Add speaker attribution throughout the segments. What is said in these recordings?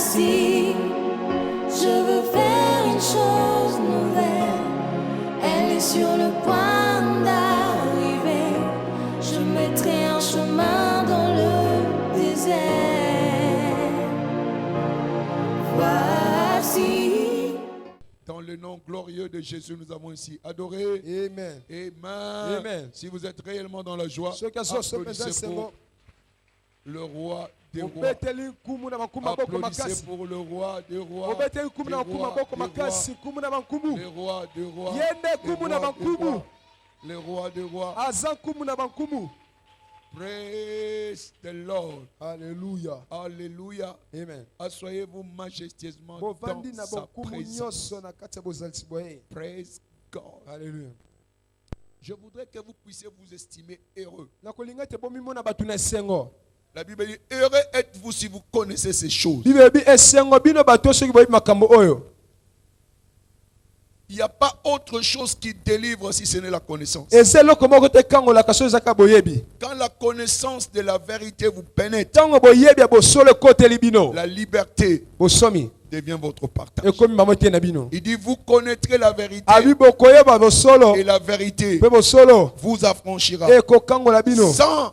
Speaker 1: Voici, je veux faire une chose nouvelle. Elle est sur le point d'arriver. Je mettrai un chemin dans le désert. Voici.
Speaker 2: Dans le nom glorieux de Jésus, nous avons ici adoré.
Speaker 3: Amen.
Speaker 2: Amen.
Speaker 3: Amen.
Speaker 2: Si vous êtes réellement dans la joie,
Speaker 3: Applaudissez
Speaker 2: applaudissez pour le roi des rois.
Speaker 3: Applaudissez
Speaker 2: pour le roi des rois.
Speaker 3: Le
Speaker 2: roi des rois. Le roi des rois. Praise the Lord.
Speaker 3: Alléluia.
Speaker 2: Alléluia.
Speaker 3: Amen.
Speaker 2: Asseyez-vous majestueusement dans sa présence. Praise God.
Speaker 3: Alléluia.
Speaker 2: Je voudrais que vous puissiez vous estimer heureux. La Bible dit, heureux êtes-vous si vous connaissez ces choses. Il n'y a pas autre chose qui délivre si ce n'est la connaissance. Quand la connaissance de la vérité vous pénètre, la liberté devient votre partage. Il dit, vous connaîtrez la vérité et la vérité vous affranchira. Sans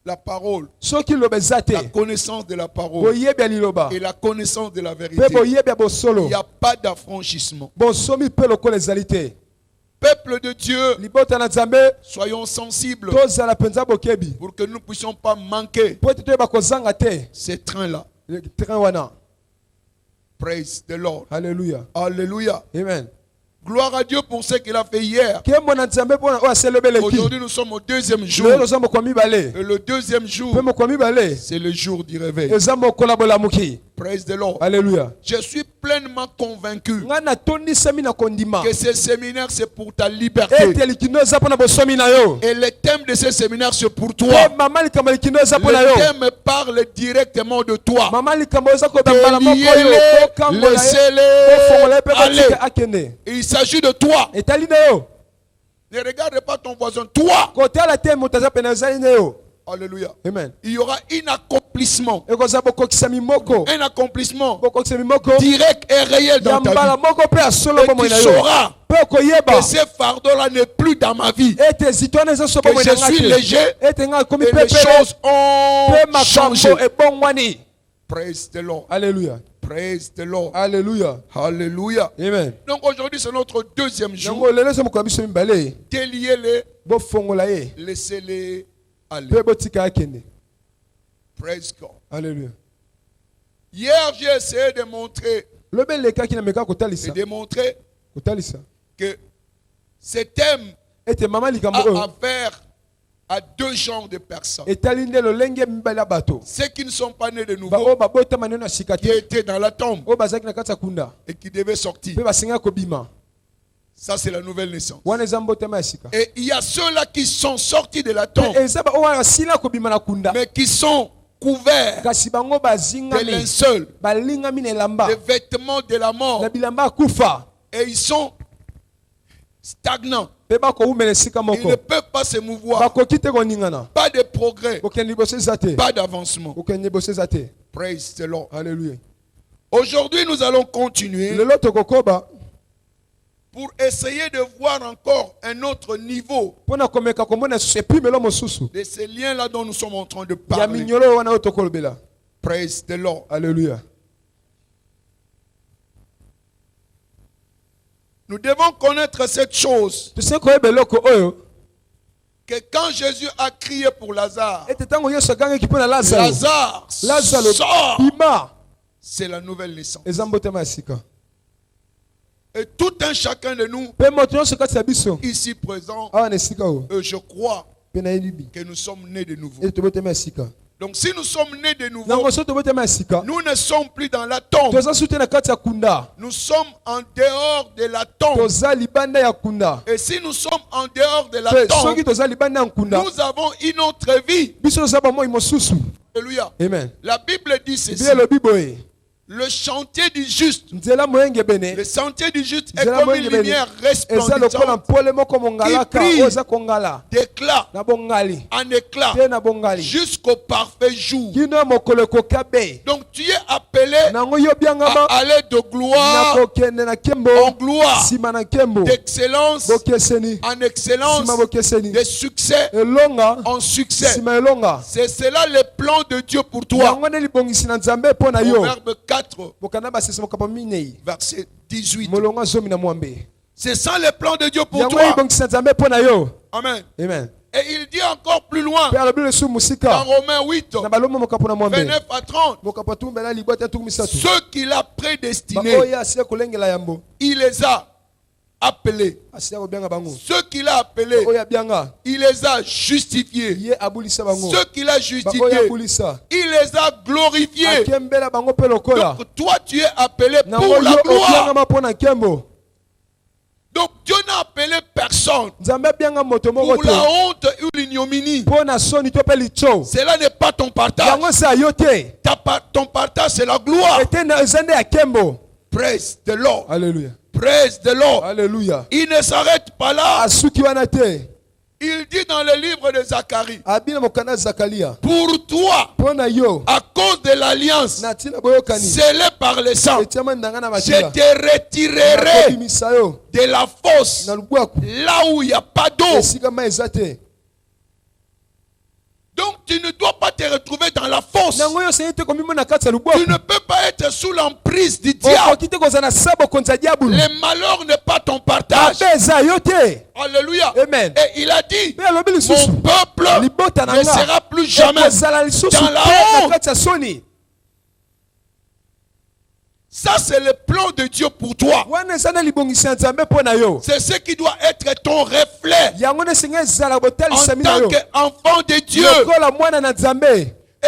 Speaker 2: la parole, la connaissance de la parole et la connaissance de la vérité, il n'y a pas d'affranchissement. Peuple de Dieu, soyons sensibles pour que nous ne puissions pas manquer ces trains-là. Praise the Lord.
Speaker 3: Alléluia.
Speaker 2: Alléluia.
Speaker 3: Amen.
Speaker 2: Gloire à Dieu pour ce qu'il a fait hier. Aujourd'hui, nous sommes au deuxième jour. Et le deuxième jour, c'est le jour du réveil. Praise the Lord.
Speaker 3: Alléluia.
Speaker 2: Je suis pleinement convaincu que ce séminaire, c'est pour ta liberté. Et le thème de ce séminaire, c'est pour toi. Le thème parle directement de toi. Déliez-les, laissez-les aller. Il s'agit de toi. Ne regarde pas ton voisin. Toi. Alléluia.
Speaker 3: Amen.
Speaker 2: Il y aura un accomplissement. Un accomplissement direct et réel dans ta vie. Et tu sauras que ce fardeau-là n'est plus dans ma vie. Que je suis léger et les choses ont changé. Praise the Lord.
Speaker 3: Alléluia.
Speaker 2: Praise the Lord.
Speaker 3: Alléluia.
Speaker 2: Alléluia.
Speaker 3: Amen.
Speaker 2: Donc aujourd'hui, c'est notre deuxième jour. Déliez-les, laissez-les aller. Praise God.
Speaker 3: Alléluia.
Speaker 2: Hier, j'ai essayé de montrer que ce thème a affaire à deux genres de personnes. Ceux qui ne sont pas nés de nouveau, qui étaient dans la tombe et qui devaient sortir. Ça, c'est la nouvelle naissance. Et il y a ceux-là qui sont sortis de la tombe, mais qui sont couverts de linceul, des vêtements de la mort. Et ils sont stagnants. Ils ne peuvent pas se mouvoir. Pas de progrès. Pas d'avancement. Praise the Lord.
Speaker 3: Alléluia.
Speaker 2: Aujourd'hui, nous allons continuer pour essayer de voir encore un autre niveau de ces liens-là dont nous sommes en train de parler. Praise the Lord.
Speaker 3: Alléluia.
Speaker 2: Nous devons connaître cette chose, que quand Jésus a crié pour Lazare, Lazare sort. C'est la nouvelle naissance. Et tout un chacun de nous ici présent, je crois que nous sommes nés de nouveau. Donc si nous sommes nés de nouveau, nous ne sommes plus dans la tombe. Nous sommes en dehors de la tombe. Et si nous sommes en dehors de la tombe, nous avons une autre vie. Alléluia.
Speaker 3: Amen.
Speaker 2: La Bible dit ceci. Le chantier du juste. Le sentier du juste est comme une lumière resplendissante qui brille d'éclat en éclat jusqu'au parfait jour. Donc tu es appelé à aller de gloire en gloire, d'excellence en excellence, de succès en succès. C'est cela le plan de Dieu pour toi. Proverbe 4, verset 18. C'est ça le plan de Dieu pour toi. Amen. Et il dit encore plus loin, dans Romains 8, 29 à 30, ceux qu'il a prédestinés, il les a appelés. Ceux qu'il a appelés, il les a justifiés. Ceux qu'il a justifiés, il les a glorifiés. Donc toi tu es appelé pour la gloire. Donc Dieu n'a appelé personne pour la honte ou l'ignominie. Cela n'est pas ton partage. Ton partage c'est la gloire. Praise the Lord.
Speaker 3: Alléluia.
Speaker 2: Praise the Lord.
Speaker 3: Alléluia.
Speaker 2: Il ne s'arrête pas là. Il dit dans le livre de Zacharie, pour toi, à cause de l'alliance scellée par le sang, je te retirerai de la fosse, là où il n'y a pas d'eau. Donc tu ne dois pas te retrouver dans la fosse. Tu ne peux pas être sous l'emprise du diable. Le malheur n'est pas ton partage. Alléluia.
Speaker 3: Amen.
Speaker 2: Et il a dit, mon peuple ne sera plus jamais dans la honte. Ça c'est le plan de Dieu pour toi. C'est ce qui doit être ton reflet en tant qu'enfant de Dieu.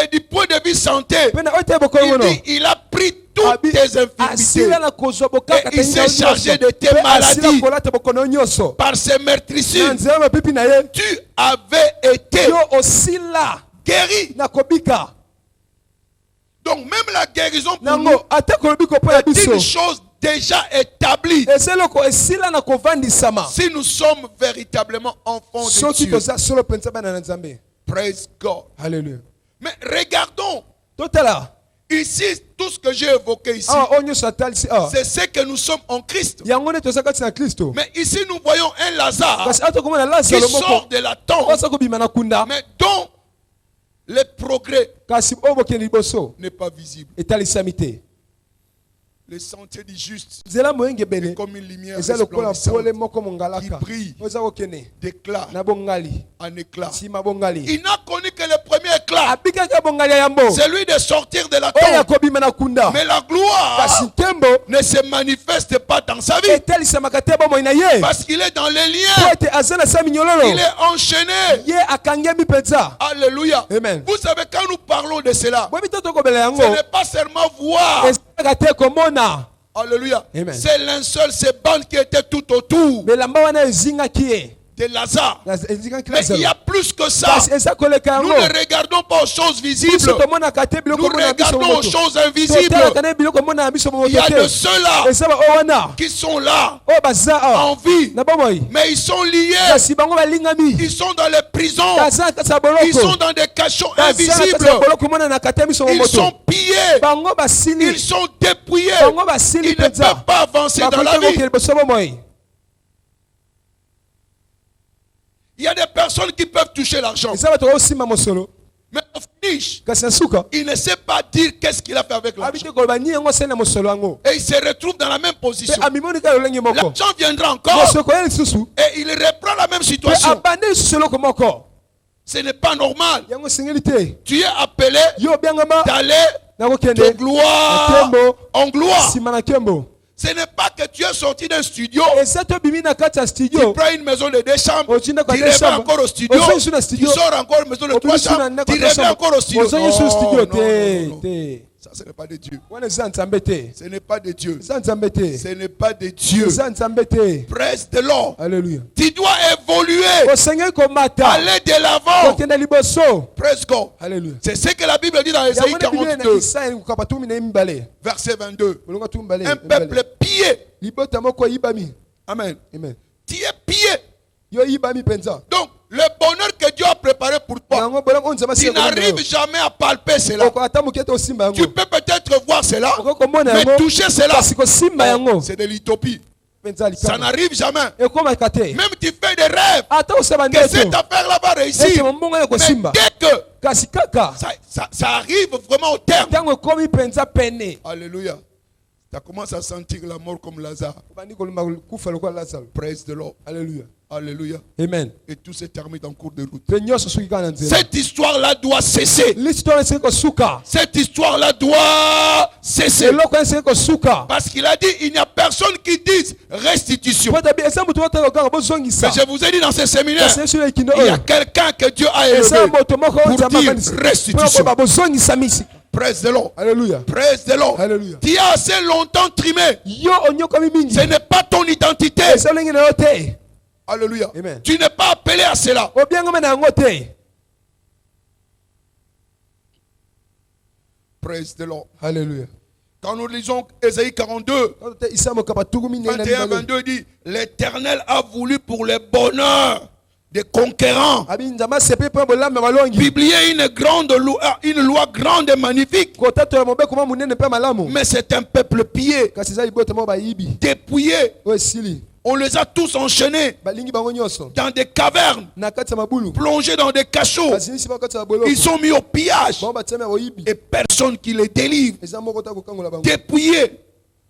Speaker 2: Et du point de vue santé, il dit, il a pris toutes tes infirmités et il s'est chargé de tes maladies. Par ses meurtrissures, tu avais été guéri. Donc même la guérison pour nous est une chose déjà établie. Si nous sommes véritablement enfants de Dieu. Praise God.
Speaker 3: Alléluia.
Speaker 2: Mais regardons. Ici, tout ce que j'ai évoqué ici, c'est ce que nous sommes en Christ. Mais ici, nous voyons un Lazare qui sort de la tombe, mais dont le progrès n'est pas visible. Le sentier du juste est comme une lumière resplendissante qui brille d'éclat en éclat. Il n'a connu que le premier éclat, celui de sortir de la tombe. Mais la gloire ne se manifeste pas dans sa vie parce qu'il est dans les liens. Il est enchaîné. Alléluia.
Speaker 3: Amen.
Speaker 2: Vous savez, quand nous parlons de cela, ce n'est pas seulement voir. Alléluia. C'est linceul, ces bandes qui étaient tout autour de Lazare. Mais il y a plus que ça. Nous ne regardons pas aux choses visibles. Nous regardons aux choses invisibles. Il y a de ceux-là qui sont là en vie, mais ils sont liés. Ils sont dans les prisons. Ils sont dans des cachots invisibles. Ils sont pillés. Ils sont dépouillés. Ils ne peuvent pas avancer dans la vie. Il y a des personnes qui peuvent toucher l'argent. Mais au finish, il ne sait pas dire qu'est-ce qu'il a fait avec l'argent. Et il se retrouve dans la même position. L'argent viendra encore. Et il reprend la même situation. Ce n'est pas normal. Tu es appelé d'aller de gloire en gloire. Ce n'est pas que tu es sorti d'un studio, tu prends une maison de 2 chambres, tu reviens encore au studio, tu sors encore une maison de 3 chambres, tu reviens encore au studio. Non. Ça, ce n'est pas de Dieu.
Speaker 3: Ce
Speaker 2: n'est pas de Dieu. Ce n'est pas de Dieu. Praise the Lord.
Speaker 3: Alléluia.
Speaker 2: Tu dois évoluer. Aller de l'avant. Praise God.
Speaker 3: Alléluia.
Speaker 2: C'est ce que la Bible dit dans Ésaïe 42. Verset 22. Un peuple pillé. Amen.
Speaker 3: Amen.
Speaker 2: Tu es pillé. Donc, le bonheur que Dieu a préparé pour toi, tu n'arrives jamais à palper cela. Tu peux peut-être voir cela, mais toucher cela, c'est de l'utopie. Ça n'arrive jamais. Même tu fais des rêves que cette affaire-là va réussir. Mais dès que ça arrive vraiment au terme, alléluia, tu commences à sentir la mort comme Lazare. Praise the Lord.
Speaker 3: Alléluia.
Speaker 2: Alléluia.
Speaker 3: Amen.
Speaker 2: Et tout s'est terminé en cours de route. Cette histoire-là doit cesser. Cette histoire-là doit cesser. Parce qu'il a dit, il n'y a personne qui dise restitution. Mais je vous ai dit dans ce séminaire, il y a quelqu'un que Dieu a élevé pour dire restitution. Praise the Lord.
Speaker 3: Alléluia.
Speaker 2: Praise the Lord.
Speaker 3: Alléluia.
Speaker 2: Tu as assez longtemps trimé. Ce n'est pas ton identité. Alléluia.
Speaker 3: Amen.
Speaker 2: Tu n'es pas appelé à cela. Praise the Lord.
Speaker 3: Alléluia.
Speaker 2: Quand nous lisons Ésaïe 42, 21-22 dit, l'Éternel a voulu pour le bonheur des conquérants publier une loi grande et magnifique. Mais c'est un peuple pillé, dépouillé. On les a tous enchaînés dans des cavernes, plongés dans des cachots. Ils sont mis au pillage et personne qui les délivre. Dépouillés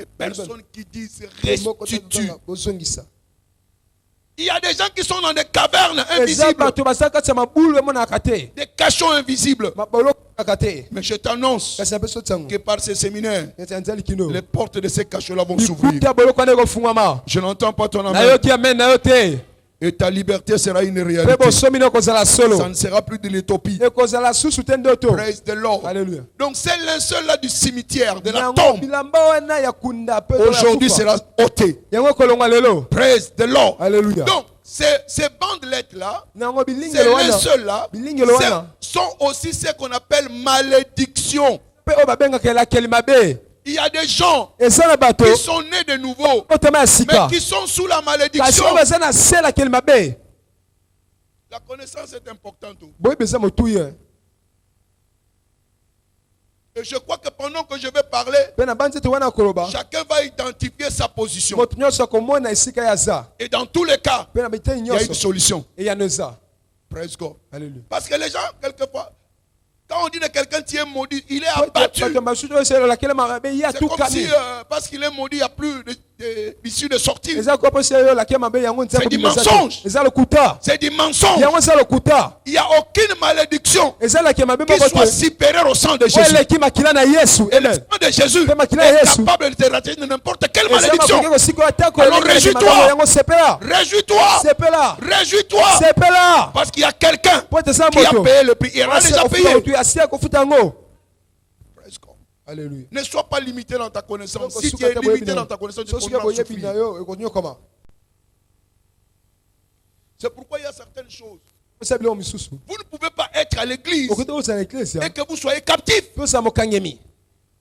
Speaker 2: et personne qui dit restitue. Il y a des gens qui sont dans des cavernes invisibles, des cachots invisibles. Mais je t'annonce que par ces séminaires, les portes de ces cachots-là vont s'ouvrir. Je n'entends pas ton amen. Et ta liberté sera une réalité. Ça ne sera plus de l'utopie. Praise the Lord.
Speaker 3: Alléluia.
Speaker 2: Donc c'est linceul-là du cimetière, de la tombe, aujourd'hui sera ôté. Praise the Lord.
Speaker 3: Alléluia.
Speaker 2: Donc ces bandelettes-là, ces linceuls-là, sont aussi ce qu'on appelle malédiction. Il y a des gens qui sont nés de nouveau, mais qui sont sous la malédiction. La connaissance est importante. Et je crois que pendant que je vais parler, chacun va identifier sa position. Et dans tous les cas, il y a une solution. Praise God. Parce que les gens, quelquefois, quand on dit de quelqu'un qui est maudit, il est abattu. C'est comme si, parce qu'il est maudit, il n'y a plus d'issue de sortie. C'est du mensonge. C'est du mensonge. Il n'y a aucune malédiction qui soit supérieure au sang de Jésus. Et le sang de Jésus est capable de te rater de n'importe quelle malédiction. Alors réjouis-toi. Réjouis-toi. Réjouis-toi. Parce qu'il y a quelqu'un qui a payé le prix. Il a déjà payé.
Speaker 3: Alléluia.
Speaker 2: Ne sois pas limité dans ta connaissance. Si tu es limité dans ta connaissance, tu continues à souffrir. C'est pourquoi il y a certaines choses. Vous ne pouvez pas être à l'église et que vous soyez captif.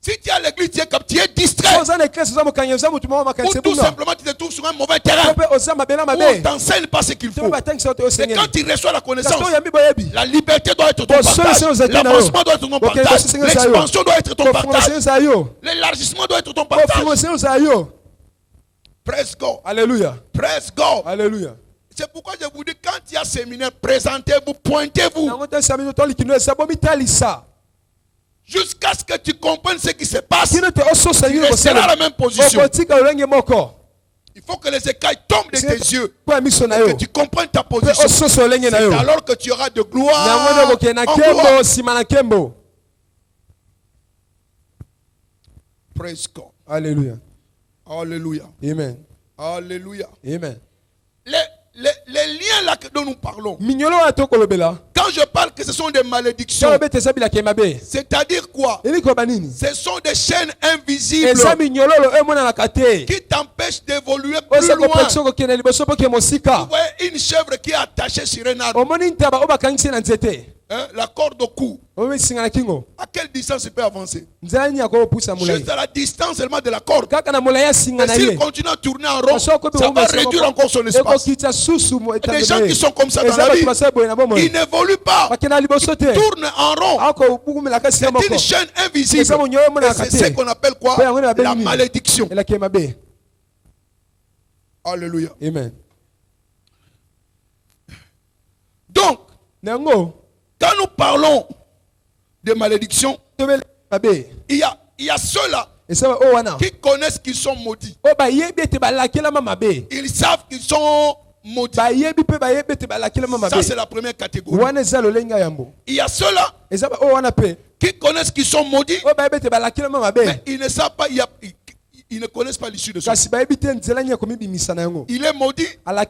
Speaker 2: Si tu es à l'église, tu es captif, tu es distrait. Ou tout simplement tu te trouves sur un mauvais terrain. Ou on t'enseigne pas ce qu'il faut. Et quand tu reçois la connaissance, la liberté doit être ton partage. L'avancement doit être ton partage. L'expansion doit être ton partage. L'élargissement doit être ton partage. Praise God.
Speaker 3: Alléluia.
Speaker 2: Praise God.
Speaker 3: Alléluia.
Speaker 2: C'est pourquoi je vous dis, quand il y a séminaire, présentez-vous, pointez-vous. Jusqu'à ce que tu comprennes ce qui se passe. Tu resteras à la même position. Il faut que les écailles tombent de tes yeux. Et que tu comprennes ta position. C'est alors que tu auras de gloire en gloire. Praise God.
Speaker 3: Alléluia.
Speaker 2: Alléluia.
Speaker 3: Amen.
Speaker 2: Alléluia.
Speaker 3: Amen.
Speaker 2: les liens là dont nous parlons,
Speaker 3: quand
Speaker 2: je parle que ce sont des malédictions, c'est-à-dire quoi? Ce sont des chaînes invisibles qui t'empêchent d'évoluer plus loin. Vous voyez une chèvre qui est attachée sur un arbre, la corde au cou. À quelle distance il peut avancer? Juste à la distance seulement de la corde. Et s'il continue à tourner en rond, ça va réduire encore son espace. Des gens qui sont comme ça dans la vie, ils n'évoluent pas, ils tournent en rond. C'est une chaîne invisible. C'est ce qu'on appelle quoi? La malédiction. Alléluia.
Speaker 3: Amen.
Speaker 2: Donc, quand nous parlons de malédiction, il y a ceux-là qui connaissent qu'ils sont maudits. Ils savent qu'ils sont maudits. Ça, c'est la première catégorie. Il y a ceux-là qui connaissent qu'ils sont maudits, mais ils ne savent pas, ils ne connaissent pas l'issue de ça. Il est maudit, mais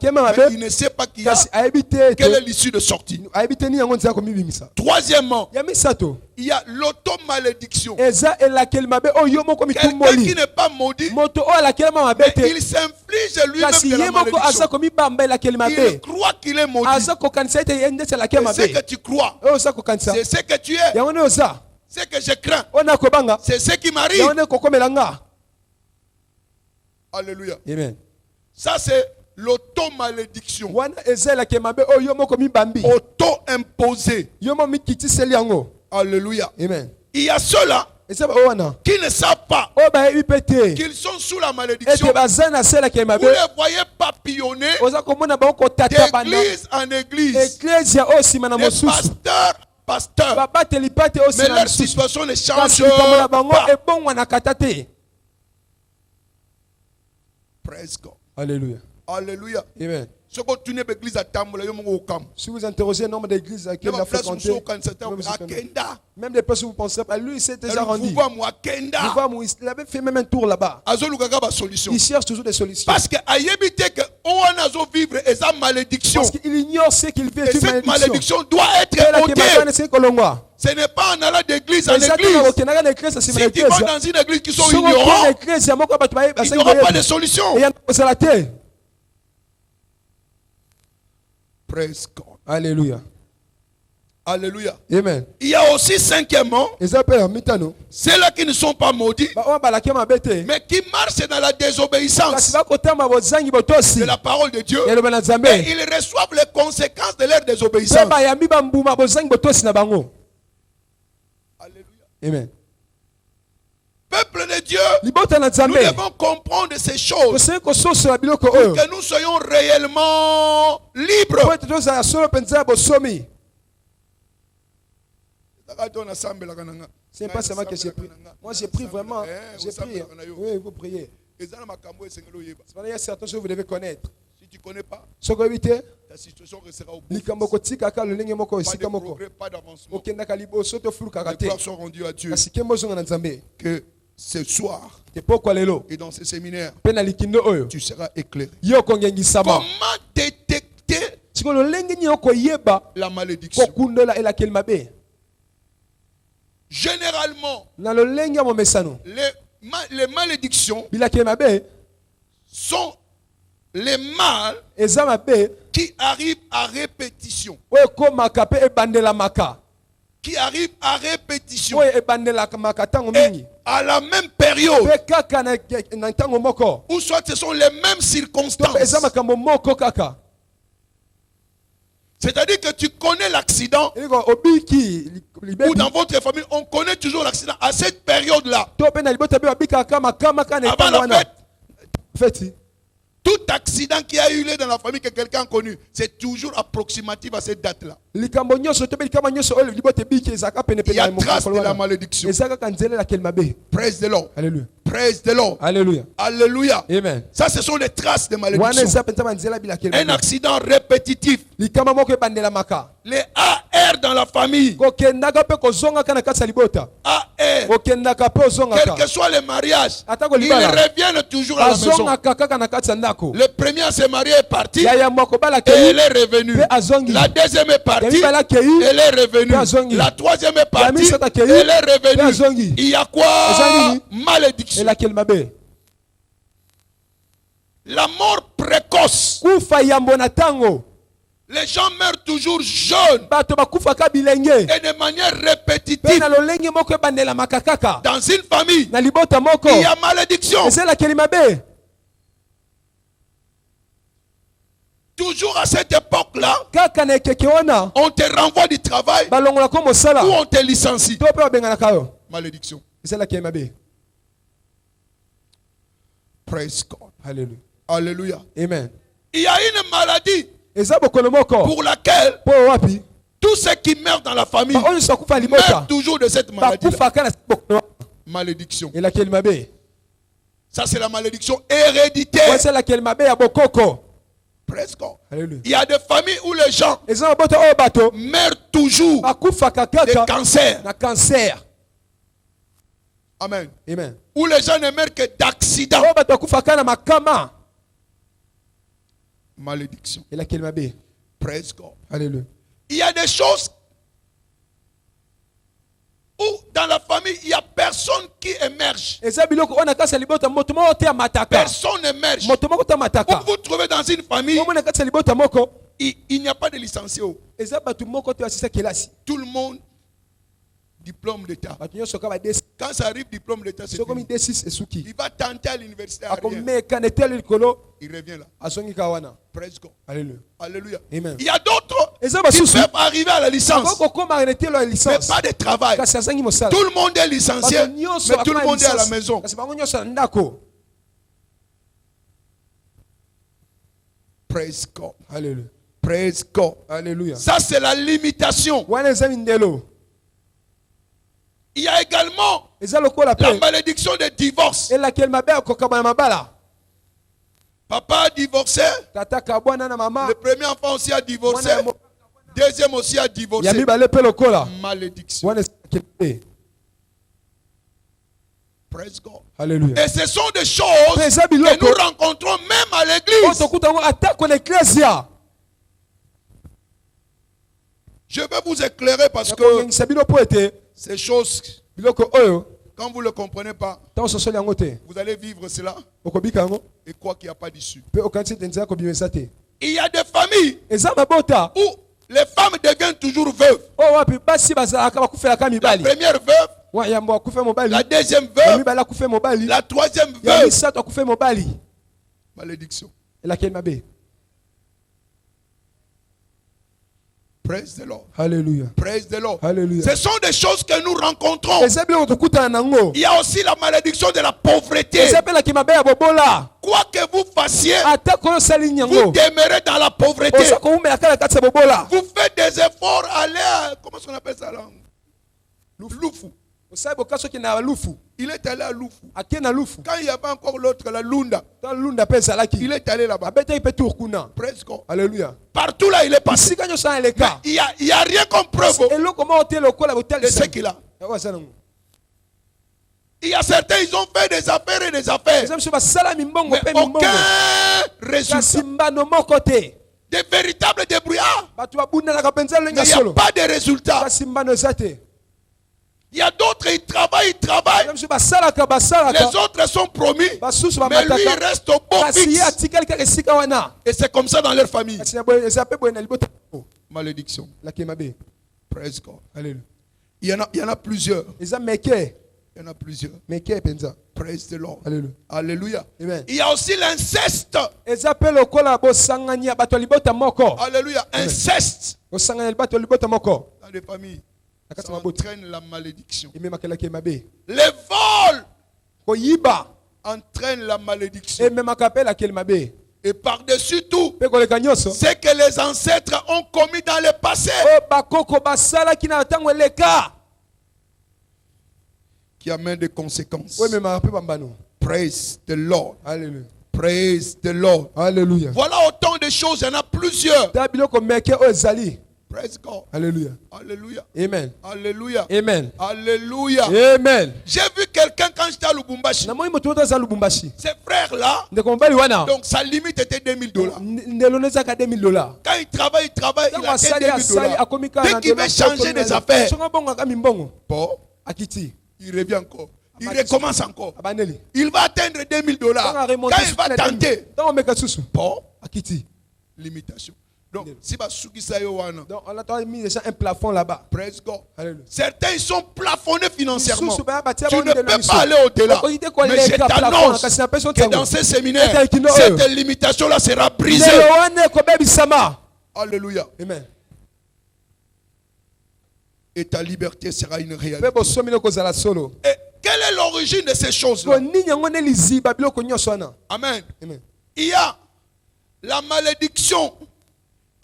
Speaker 2: il ne sait pas quelle est l'issue de sortie. Troisièmement, il y a l'automalédiction. Quelqu'un qui n'est pas maudit, mais il s'inflige lui-même de la malédiction. Il croit qu'il est maudit. C'est ce que tu crois. C'est ce que tu es. C'est ce que je crains. C'est ce qui m'arrive. Alléluia.
Speaker 3: Amen.
Speaker 2: Ça, c'est l'automalédiction. Auto-imposé. Alléluia.
Speaker 3: Amen.
Speaker 2: Il y a ceux-là qui ne savent pas qu'ils sont sous la malédiction. Vous les voyez papillonner d'église en église. Pasteur. Mais leur situation ne change pas. Praise God.
Speaker 3: Alléluia.
Speaker 2: Alléluia.
Speaker 3: Amen.
Speaker 2: Si
Speaker 3: vous interrogez le nombre d'églises qu'il a fréquenté, même des personnes vous pensez pas, lui il s'est déjà rendu. Il avait fait même un tour là-bas. Il cherche toujours des solutions.
Speaker 2: Parce qu'il
Speaker 3: ignore ce qu'il vit.
Speaker 2: Et cette malédiction doit être ôtée. Ce n'est pas en allant d'église en église. Si tu vas dans une église qui sont ignorants, ils n'auront pas de solution. Praise God.
Speaker 3: Alléluia.
Speaker 2: Alléluia.
Speaker 3: Amen.
Speaker 2: Il y a aussi cinquièmement, ceux-là qui ne sont pas maudits, mais qui marchent dans la désobéissance de la parole de Dieu, et ils reçoivent les conséquences de leur désobéissance. Alléluia.
Speaker 3: Amen.
Speaker 2: Peuple de Dieu, nous devons comprendre ces choses pour que nous soyons réellement libres.
Speaker 3: C'est pas seulement que j'ai pris. Moi j'ai pris vraiment. J'ai pris. Oui, vous priez. Il y a certaines choses que vous devez connaître.
Speaker 2: Si tu ne connais pas,
Speaker 3: ta
Speaker 2: situation restera au bout. Pas de progrès, pas d'avancement. Les gloires sont rendues à Dieu. Que ce soir et dans ce séminaire, tu seras éclairé. Comment détecter la malédiction? Généralement, les malédictions sont les mâles qui arrivent à répétition. Qui arrivent à répétition. Et à la même période. Ou soit ce sont les mêmes circonstances. C'est-à-dire que tu connais l'accident. Ou dans votre famille, on connaît toujours l'accident à cette période-là. Avant la fête. Tout accident qui a eu lieu dans la famille que quelqu'un a connu, c'est toujours approximatif à cette date-là. Il y a trace de la malédiction. Praise the Lord.
Speaker 3: Alléluia.
Speaker 2: Praise the Lord.
Speaker 3: Alléluia.
Speaker 2: Alléluia.
Speaker 3: Amen.
Speaker 2: Ça, ce sont les traces de malédiction. Un accident répétitif. Les AR dans la famille. AR. Quel que soit le mariage, ils reviennent toujours à la maison. Le premier à se marier est parti et elle est revenue. La deuxième est partie, elle est revenue. La troisième est partie, elle est revenue. Il y a quoi? Malédiction. La mort précoce. Les gens meurent toujours jeunes et de manière répétitive. Dans une famille, il y a malédiction. Toujours à cette époque-là, on te renvoie du travail ou on te licencie. Malédiction. Praise God.
Speaker 3: Alléluia.
Speaker 2: Alléluia.
Speaker 3: Amen.
Speaker 2: Il y a une maladie pour laquelle tous ceux qui meurent dans la famille meurent toujours de cette maladie. Malédiction. Ça, c'est la malédiction héréditaire. Presque. Il y a des familles où les gens meurent toujours de cancer. Amen.
Speaker 3: Amen.
Speaker 2: Où les gens ne meurent que d'accident. Malédiction. Praise God.
Speaker 3: Alléluia.
Speaker 2: Il y a des choses où dans la famille il n'y a personne qui émerge. Personne n'émerge. Où vous trouvez dans une famille, il n'y a pas de licencié. Tout le monde diplôme d'état. Quand ça arrive diplôme d'état, c'est fini. Il va tenter à l'université. Il revient là. Praise God.
Speaker 3: Alléluia.
Speaker 2: Alléluia.
Speaker 3: Amen.
Speaker 2: Il y a d'autres qui peuvent arriver à la licence, mais pas de travail. Tout le monde est licencié, mais tout le monde est à la maison. Praise God.
Speaker 3: Alléluia.
Speaker 2: Praise God.
Speaker 3: Alléluia.
Speaker 2: Ça, c'est la limitation. Il y a également la malédiction de divorce. Papa a divorcé. Le premier enfant aussi a divorcé. Deuxième aussi a divorcé. Malédiction. Praise God.
Speaker 3: Alléluia.
Speaker 2: Et ce sont des choses que nous rencontrons même à l'église. Je vais vous éclairer parce que ces choses, quand vous ne le comprenez pas, vous allez vivre cela et quoi qu'il n'y a pas d'issue. Il y a des familles où les femmes deviennent toujours veuves. La première veuve, la deuxième veuve, la troisième veuve. Malédiction. Praise the Lord.
Speaker 3: Alléluia.
Speaker 2: Praise the Lord.
Speaker 3: Alléluia.
Speaker 2: Ce sont des choses que nous rencontrons. Il y a aussi la malédiction de la pauvreté. Quoi que vous fassiez, vous demeurez dans la pauvreté. Vous faites des efforts à aller, comment est-ce qu'on appelle ça là? Loufou. Il est allé à Loufou. Quand il y avait encore l'autre, la Lunda, il est allé là-bas. Presque.
Speaker 3: Alléluia.
Speaker 2: Partout là, il est passé. Il n'y a rien comme preuve de ce qu'il a. Il y a certains, ils ont fait des affaires et des affaires. Mais aucun résultat. Des véritables débrouillards. Mais il n'y a pas de résultat. Il y a d'autres, ils travaillent. Les autres sont promis, mais lui, il reste au beau fixe. Et c'est comme ça dans leur famille. Malédiction. Praise God. Il y en a plusieurs. Il y en a plusieurs. Praise the Lord. Alléluia. Il y a aussi l'inceste. Alléluia. Inceste. Dans les familles. Ça entraîne la malédiction. Les vols entraînent la malédiction. Et par-dessus tout, c'est que les ancêtres ont commis dans le passé, qui amène des conséquences. Praise the Lord.
Speaker 3: Alléluia.
Speaker 2: Praise the Lord.
Speaker 3: Alléluia.
Speaker 2: Voilà autant de choses, il y en a plusieurs. Praise God.
Speaker 3: Alléluia.
Speaker 2: Alléluia.
Speaker 3: Amen.
Speaker 2: Alléluia.
Speaker 3: Amen.
Speaker 2: Alléluia.
Speaker 3: Amen.
Speaker 2: J'ai vu quelqu'un quand j'étais à Lubumbashi. Ces frères-là, donc sa limite était $2000. Quand il travaille, il a $2000. Dès qu'il veut changer des affaires, bon, il revient encore. Il recommence encore. Il va atteindre $2000. Quand il va tenter, bon, limitation. Donc, si
Speaker 3: on a mis un plafond là-bas.
Speaker 2: Praise God. Certains ils sont plafonnés financièrement. Tu ne peux pas aller au-delà. Mais je t'annonce que dans ces séminaires, cette limitation-là sera brisée. Alléluia.
Speaker 3: Amen.
Speaker 2: Et ta liberté sera une réalité. Et quelle est l'origine de ces choses-là? Amen. Il y a la malédiction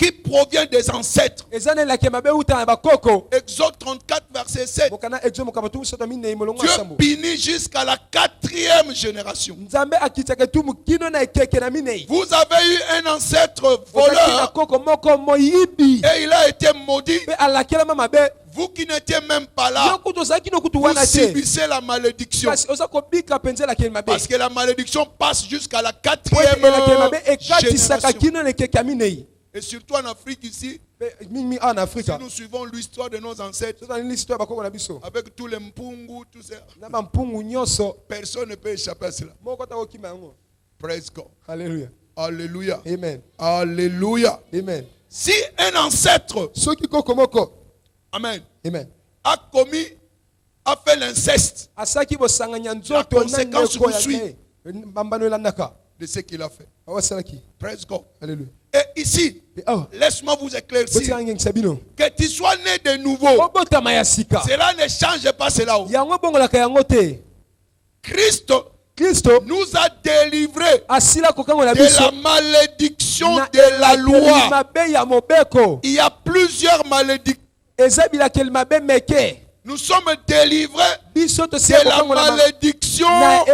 Speaker 2: qui provient des ancêtres. Exode 34, verset 7. Dieu bénit jusqu'à la 4e génération. Vous avez eu un ancêtre voleur et il a été maudit. Vous qui n'étiez même pas là, vous subissez la malédiction. Parce que la malédiction passe jusqu'à la 4e génération. Et surtout en Afrique ici, si nous suivons l'histoire de nos ancêtres, avec tous les mpungu, tout ça, personne ne peut échapper à cela. Praise God.
Speaker 3: Alléluia.
Speaker 2: Alléluia.
Speaker 3: Amen.
Speaker 2: Alléluia.
Speaker 3: Amen.
Speaker 2: Si un ancêtre, Amen, a fait l'inceste, la conséquence vous suit de ce qu'il a fait. Praise God.
Speaker 3: Alléluia.
Speaker 2: Et ici, laisse-moi vous éclaircir. Que tu sois né de nouveau, cela ne change pas cela. Christ nous a délivrés de la malédiction de la loi. Il y a plusieurs malédictions. Nous sommes délivrés de la malédiction de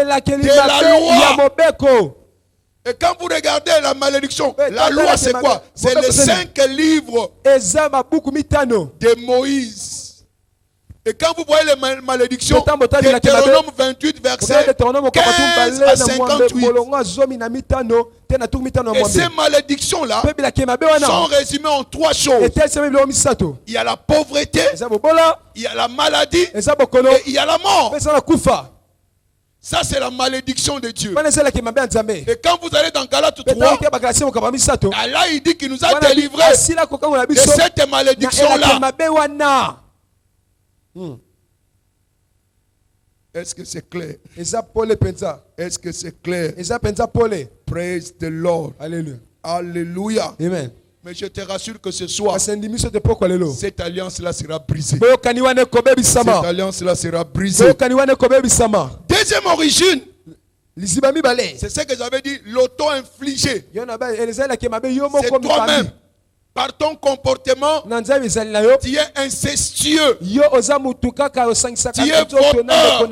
Speaker 2: la loi. Et quand vous regardez la malédiction, la loi c'est quoi? C'est les 5 livres de Moïse. Et quand vous voyez les malédictions, Deutéronome 28, verset 15 à 58. Et ces malédictions-là sont résumées en 3 choses. Il y a la pauvreté, il y a la maladie et il y a la mort. Ça, c'est la malédiction de Dieu. Et quand vous allez dans Galates 3, Allah il dit qu'il nous a délivrés de cette malédiction-là. Est-ce que c'est clair? Est-ce que c'est clair? Praise the Lord.
Speaker 3: Alléluia.
Speaker 2: Alléluia.
Speaker 3: Amen.
Speaker 2: Mais je te rassure que ce soir, cette alliance-là sera brisée. Cette alliance-là sera brisée. Deuxième origine, c'est ce que j'avais dit, l'auto-infligé. C'est toi-même. Par ton comportement, tu es incestueux. Tu es voleur.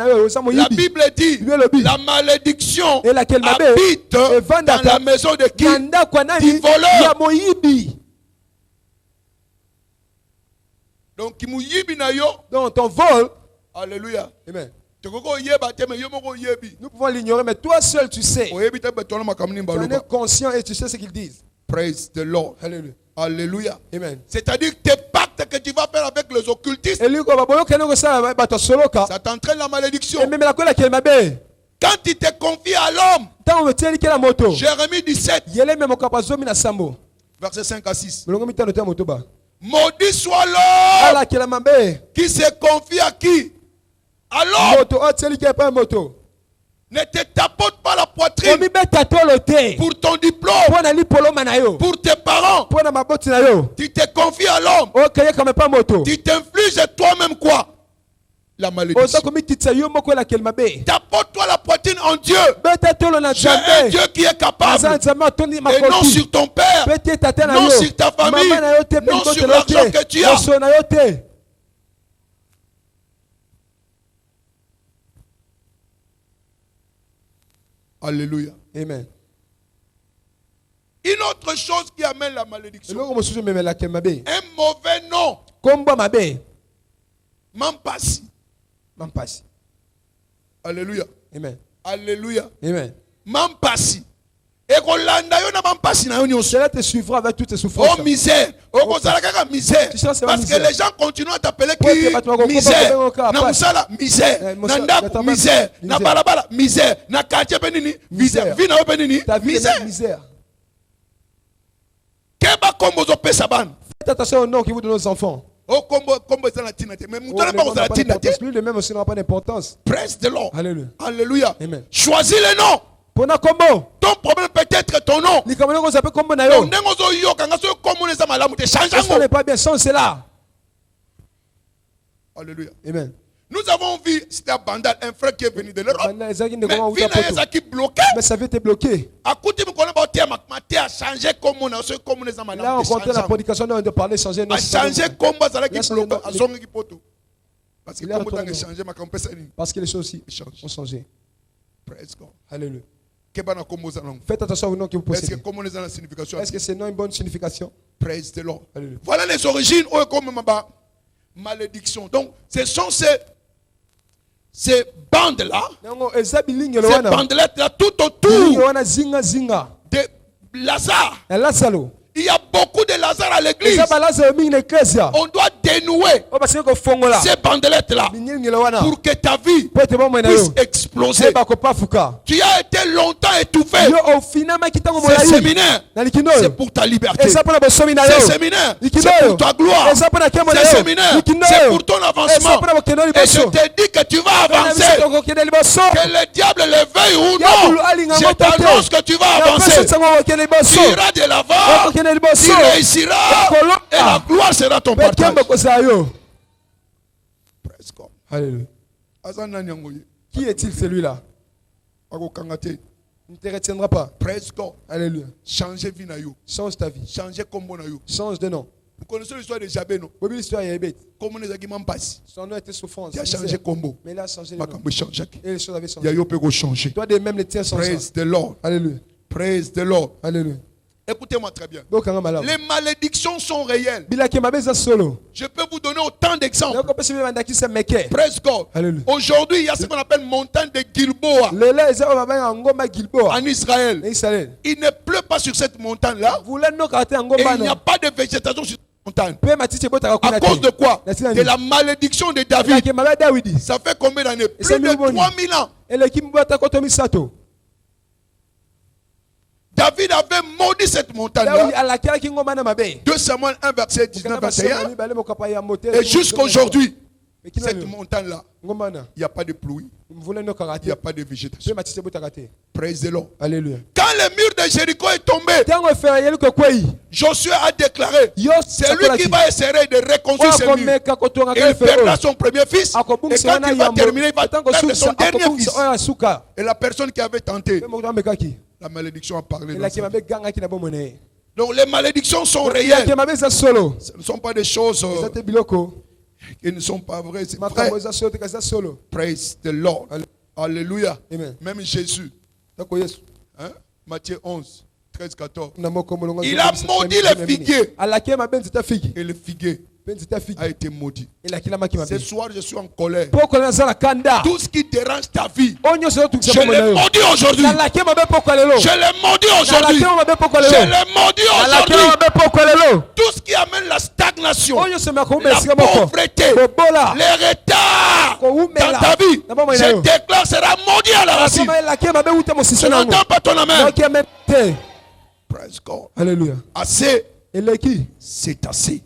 Speaker 2: La Bible dit, la malédiction habite dans la maison de qui? Du voleur. Donc
Speaker 3: ton vol,
Speaker 2: alléluia.
Speaker 3: Amen. Nous pouvons l'ignorer, mais toi seul tu sais. Tu en es conscient et tu sais ce qu'ils disent.
Speaker 2: Praise the Lord.
Speaker 3: Alléluia.
Speaker 2: Alléluia.
Speaker 3: Amen.
Speaker 2: C'est-à-dire que tes pactes que tu vas faire avec les occultistes, ça t'entraîne la malédiction. Quand tu te confies à l'homme, Jérémie 17, verset 5 à 6. Maudit soit l'homme qui se confie à qui? À l'homme. Ne te tapote pas la poitrine pour ton diplôme, pour tes parents. Tu te confies à l'homme. Tu t'infliges toi-même quoi? La malédiction. Tapote-toi la poitrine en Dieu. J'ai un Dieu qui est capable. Et non sur ton père, non sur ta famille, non sur l'argent que tu as. Alléluia.
Speaker 3: Amen.
Speaker 2: Une autre autre chose qui amène la malédiction. Un
Speaker 3: mauvais
Speaker 2: nom. Mampasi. Alléluia.
Speaker 3: Amen.
Speaker 2: Alléluia.
Speaker 3: Amen.
Speaker 2: Mampasi. Cela
Speaker 3: te suivra avec toutes tes souffrances.
Speaker 2: Oh misère. Oh misère. Parce que les gens continuent à t'appeler qui misère. Na musala misère. Na ndaku misère. Na balabala misère. Na quartier benini misère. Vina benini misère. Keba kombo zo pesa ban.
Speaker 3: Faites attention au nom que vous donnez aux enfants.
Speaker 2: Oh combo ça la tinate. Mais mutana pas la tinate.
Speaker 3: Lui le même aussi n'a pas d'importance.
Speaker 2: Praise the Lord.
Speaker 3: Alléluia.
Speaker 2: Alléluia.
Speaker 3: Amen.
Speaker 2: Choisis le nom. Ton problème peut être ton nom.
Speaker 3: Ce n'est pas bien, sans cela.
Speaker 2: Alléluia.
Speaker 3: Amen.
Speaker 2: Nous avons vu, c'était Bandal, un frère qui est venu de l'Europe.
Speaker 3: Mais ça avait été bloqué. Là, on comptait la prédication de parler, changer nos parce que les choses aussi ont changé.
Speaker 2: Praise God.
Speaker 3: Alléluia. Faites attention au nom que vous possédez. Est-ce que c'est non une bonne signification?
Speaker 2: Praise the Lord.
Speaker 3: Alléluia.
Speaker 2: Voilà les origines comme malédiction. Donc, ce sont ces bandes-là, ces bandelettes-là tout autour de Lazare. Il y a beaucoup de Lazare à l'église. On doit dénouer ces bandelettes-là pour que ta vie puisse exploser. Tu as été longtemps étouffé. Ces séminaires, c'est pour ta liberté. Ces séminaires, c'est pour ta gloire. Ces séminaires, c'est pour ton avancement. Et je te dis que tu vas avancer. Que le diable le veuille ou non, je t'annonce que tu vas avancer. Tu iras de l'avant. Tu réussiras et la gloire sera ton partage.
Speaker 3: Alléluia. Qui est-il celui-là? Ne te retiendra pas. Alléluia.
Speaker 2: Change
Speaker 3: ta vie. Change de nom.
Speaker 2: Vous connaissez l'histoire de Jabé, non?
Speaker 3: Oui, l'histoire est bête.
Speaker 2: Comment les arguments passent?
Speaker 3: Son nom était souffrance.
Speaker 2: Il a changé combo.
Speaker 3: Mais il a changé le nom.
Speaker 2: Et
Speaker 3: les choses avaient
Speaker 2: changé. Il y a changé.
Speaker 3: Toi, de même les tiens sont
Speaker 2: Praise the Lord.
Speaker 3: Alléluia.
Speaker 2: Praise the Lord.
Speaker 3: Alléluia.
Speaker 2: Écoutez-moi très bien. Les malédictions sont réelles.
Speaker 3: Je
Speaker 2: peux vous donner autant d'exemples.
Speaker 3: Praise
Speaker 2: God. Aujourd'hui, il y a ce qu'on appelle montagne de Gilboa. En Israël. Il ne pleut pas sur cette montagne-là. Et il n'y a pas de végétation sur cette montagne. À cause de quoi? De la malédiction de David. Ça fait combien d'années? Plus de 3000 ans. David avait maudit cette montagne-là. 2 Samuel 1, verset 19-21. Et jusqu'aujourd'hui, cette montagne-là, il n'y a pas de pluie. Il n'y a pas de végétation. Praise the Lord.
Speaker 3: Alléluia.
Speaker 2: Quand le mur de Jéricho est tombé, Josué a déclaré, c'est lui qui va essayer de reconstruire ce mur. Il perdra son premier fils. Et quand il va terminer, il va perdre son dernier fils. Et la personne qui avait tenté, la malédiction a parlé. Donc les malédictions sont réelles. Ce ne sont pas des choses qui ne sont pas vraies. C'est vrai. Praise the Lord. Alléluia. Même Jésus. Hein? Matthieu 11, 13, 14. Il a maudit le figuier. Et le figuier a été maudit. Ce soir, je suis en colère. Tout ce qui dérange ta vie, je l'ai maudit aujourd'hui. Je l'ai maudit aujourd'hui. Je l'ai maudit aujourd'hui. Tout ce qui amène la stagnation, la pauvreté, les retards dans ta vie, je déclare sera maudit à la racine. Je n'entends pas ton amen. Praise God.
Speaker 3: Alléluia.
Speaker 2: Assez. C'est assez.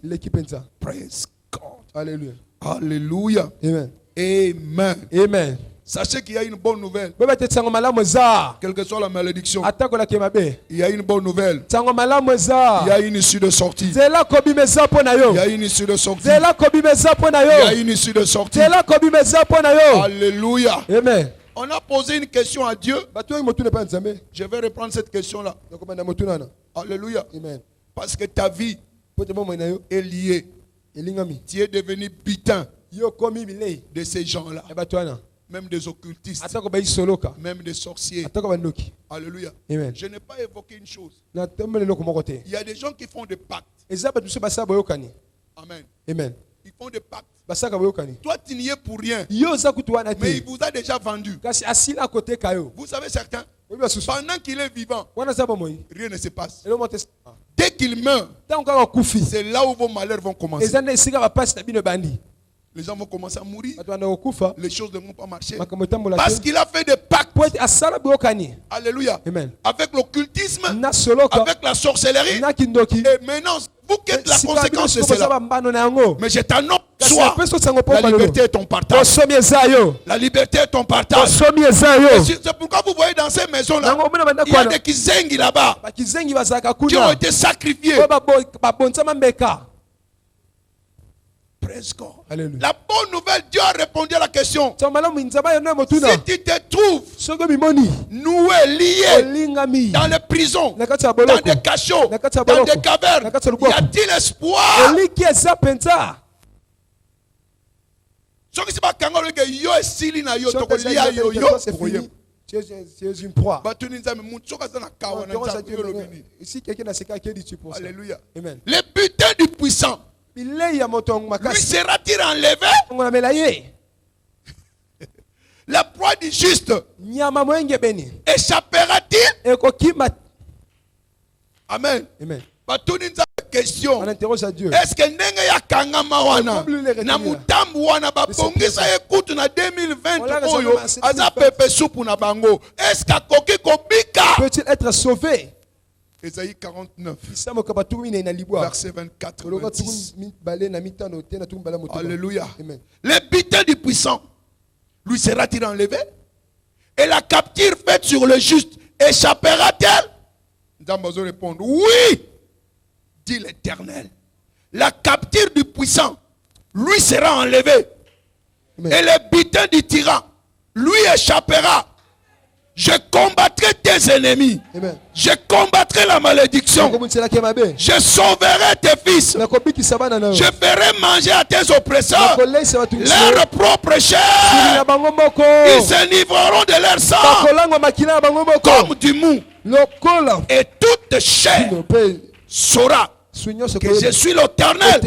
Speaker 2: Praise God.
Speaker 3: Alléluia.
Speaker 2: Alléluia.
Speaker 3: Amen.
Speaker 2: Amen.
Speaker 3: Amen.
Speaker 2: Sachez qu'il y a une bonne nouvelle. Quelle que soit la malédiction, il y a une bonne nouvelle. Il y a une issue de sortie. Il y a une issue de sortie. Il y a une issue de sortie. Alléluia.
Speaker 3: Amen.
Speaker 2: On a posé une question à Dieu. Je vais reprendre cette question-là. Alléluia.
Speaker 3: Amen.
Speaker 2: Parce que ta vie est liée. Tu es devenu butin de ces gens-là. même des occultistes, même des sorciers. Alléluia.
Speaker 3: Amen.
Speaker 2: Je n'ai pas évoqué une chose.
Speaker 3: Il
Speaker 2: Il y a des gens qui font des pactes. Amen.
Speaker 3: Amen.
Speaker 2: Ils font des pactes.
Speaker 3: Toi,
Speaker 2: tu n'y es pour rien. Mais il vous a déjà vendu. Vous savez certains, pendant qu'il est vivant, rien ne se passe. Dès qu'il meurt, c'est là où vos malheurs vont commencer. Les gens vont commencer à mourir. Les choses ne vont pas marcher. Parce qu'il a fait des pactes. Alléluia.
Speaker 3: Amen.
Speaker 2: Avec l'occultisme, avec la sorcellerie. Et maintenant, vous qui êtes la conséquence de cela. Mais je t'annonce, la liberté est ton partage. La liberté est ton partage. C'est pourquoi vous voyez dans ces maisons-là, il y a des kizengi là-bas qui ont été sacrifiés.
Speaker 3: Alléluia.
Speaker 2: La bonne nouvelle, Dieu a répondu à la question. Si tu te trouves noué, lié dans les prisons, dans des cachots, dans des cavernes, y a-t-il espoir?
Speaker 3: C'est une proie.
Speaker 2: Alléluia.
Speaker 3: Amen.
Speaker 2: Le butin du puissant lui sera-t-il enlevé? La proie du juste échappera-t-il? Amen.
Speaker 3: Amen.
Speaker 2: Question.
Speaker 3: On interroge à Dieu.
Speaker 2: Est-ce que ndenge ya kangama wana na mutambu wana babongisa écoute na 2020 oyo aza pepe soupu na bango? Est-ce qu'akoki kobika?
Speaker 3: Peut-il être sauvé?
Speaker 2: Ésaïe 49 verset 24 26. Alléluia.
Speaker 3: Amen.
Speaker 2: Le butin du puissant lui sera-t-il enlevé? Et la capture faite sur le juste échappera-t-elle? Ndambazo répond oui, dit l'Éternel. La capture du puissant lui sera enlevée.
Speaker 3: Amen.
Speaker 2: Et le butin du tyran lui échappera. Je combattrai tes ennemis.
Speaker 3: Amen.
Speaker 2: Je combattrai la malédiction. Je sauverai tes fils. Je ferai manger à tes oppresseurs leur propre chair. Ils s'enivreront de leur sang comme du mou. Et toute chair saura que je suis l'Éternel,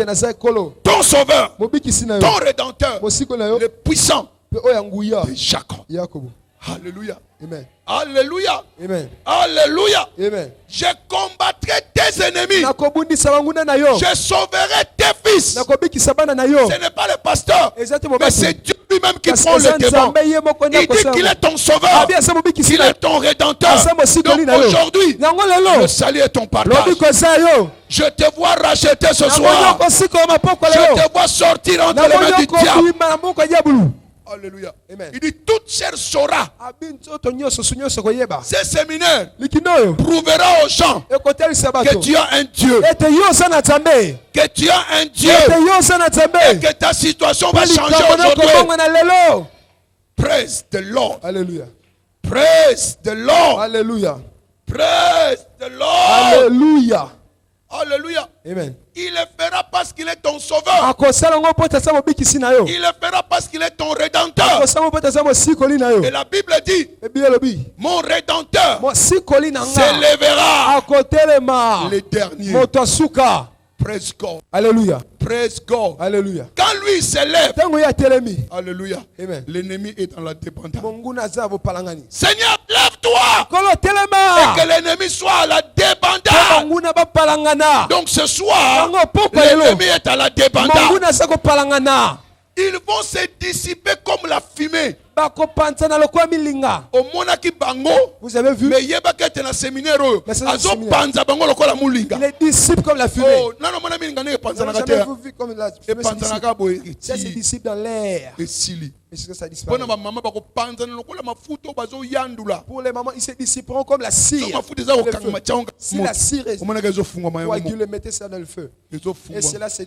Speaker 2: ton sauveur, ton rédempteur, le puissant de Jacob. Alléluia.
Speaker 3: Amen.
Speaker 2: Alléluia.
Speaker 3: Amen.
Speaker 2: Alléluia.
Speaker 3: Amen.
Speaker 2: Je combattrai tes ennemis. Je sauverai tes fils. Ce n'est pas le pasteur, mais c'est Dieu lui-même qui prend le devant. Il dit qu'il est ton sauveur, qu'il est ton rédempteur. Donc aujourd'hui, le salut est ton partage. Je te vois racheter ce soir. Je te vois sortir entre les mains du diable. Alléluia.
Speaker 3: Amen.
Speaker 2: Il dit toute chair saura. Ce séminaire prouvera aux gens que tu as un Dieu. Que tu as un Dieu. Et que ta situation va changer aujourd'hui. Praise the Lord.
Speaker 3: Alléluia.
Speaker 2: Praise the Lord.
Speaker 3: Alléluia.
Speaker 2: Praise the Lord.
Speaker 3: Alléluia.
Speaker 2: Alléluia.
Speaker 3: Amen.
Speaker 2: Il le fera parce qu'il est ton sauveur. Il le fera parce qu'il est ton rédempteur. Et la Bible dit, mon rédempteur s'élèvera les derniers. Praise God.
Speaker 3: Alléluia.
Speaker 2: Praise God.
Speaker 3: Alléluia.
Speaker 2: Quand lui s'élève,
Speaker 3: Alléluia. Amen.
Speaker 2: L'ennemi est dans la dépendance.
Speaker 3: Seigneur,
Speaker 2: lève-toi et que l'ennemi soit à la dépendance. Donc ce soir, l'ennemi est à la dépendance. Ils vont se dissiper comme la fumée.
Speaker 3: Vous avez vu?
Speaker 2: Il
Speaker 3: est disciple comme la fumée.
Speaker 2: Vous
Speaker 3: vu comme la fumée ça se dissipe dans l'air. Est-ce que ça disparaît? Pour les mamans, ils se dissiperont comme la cire. Si la cire est coagulée, mettez ça dans le feu. Et cela se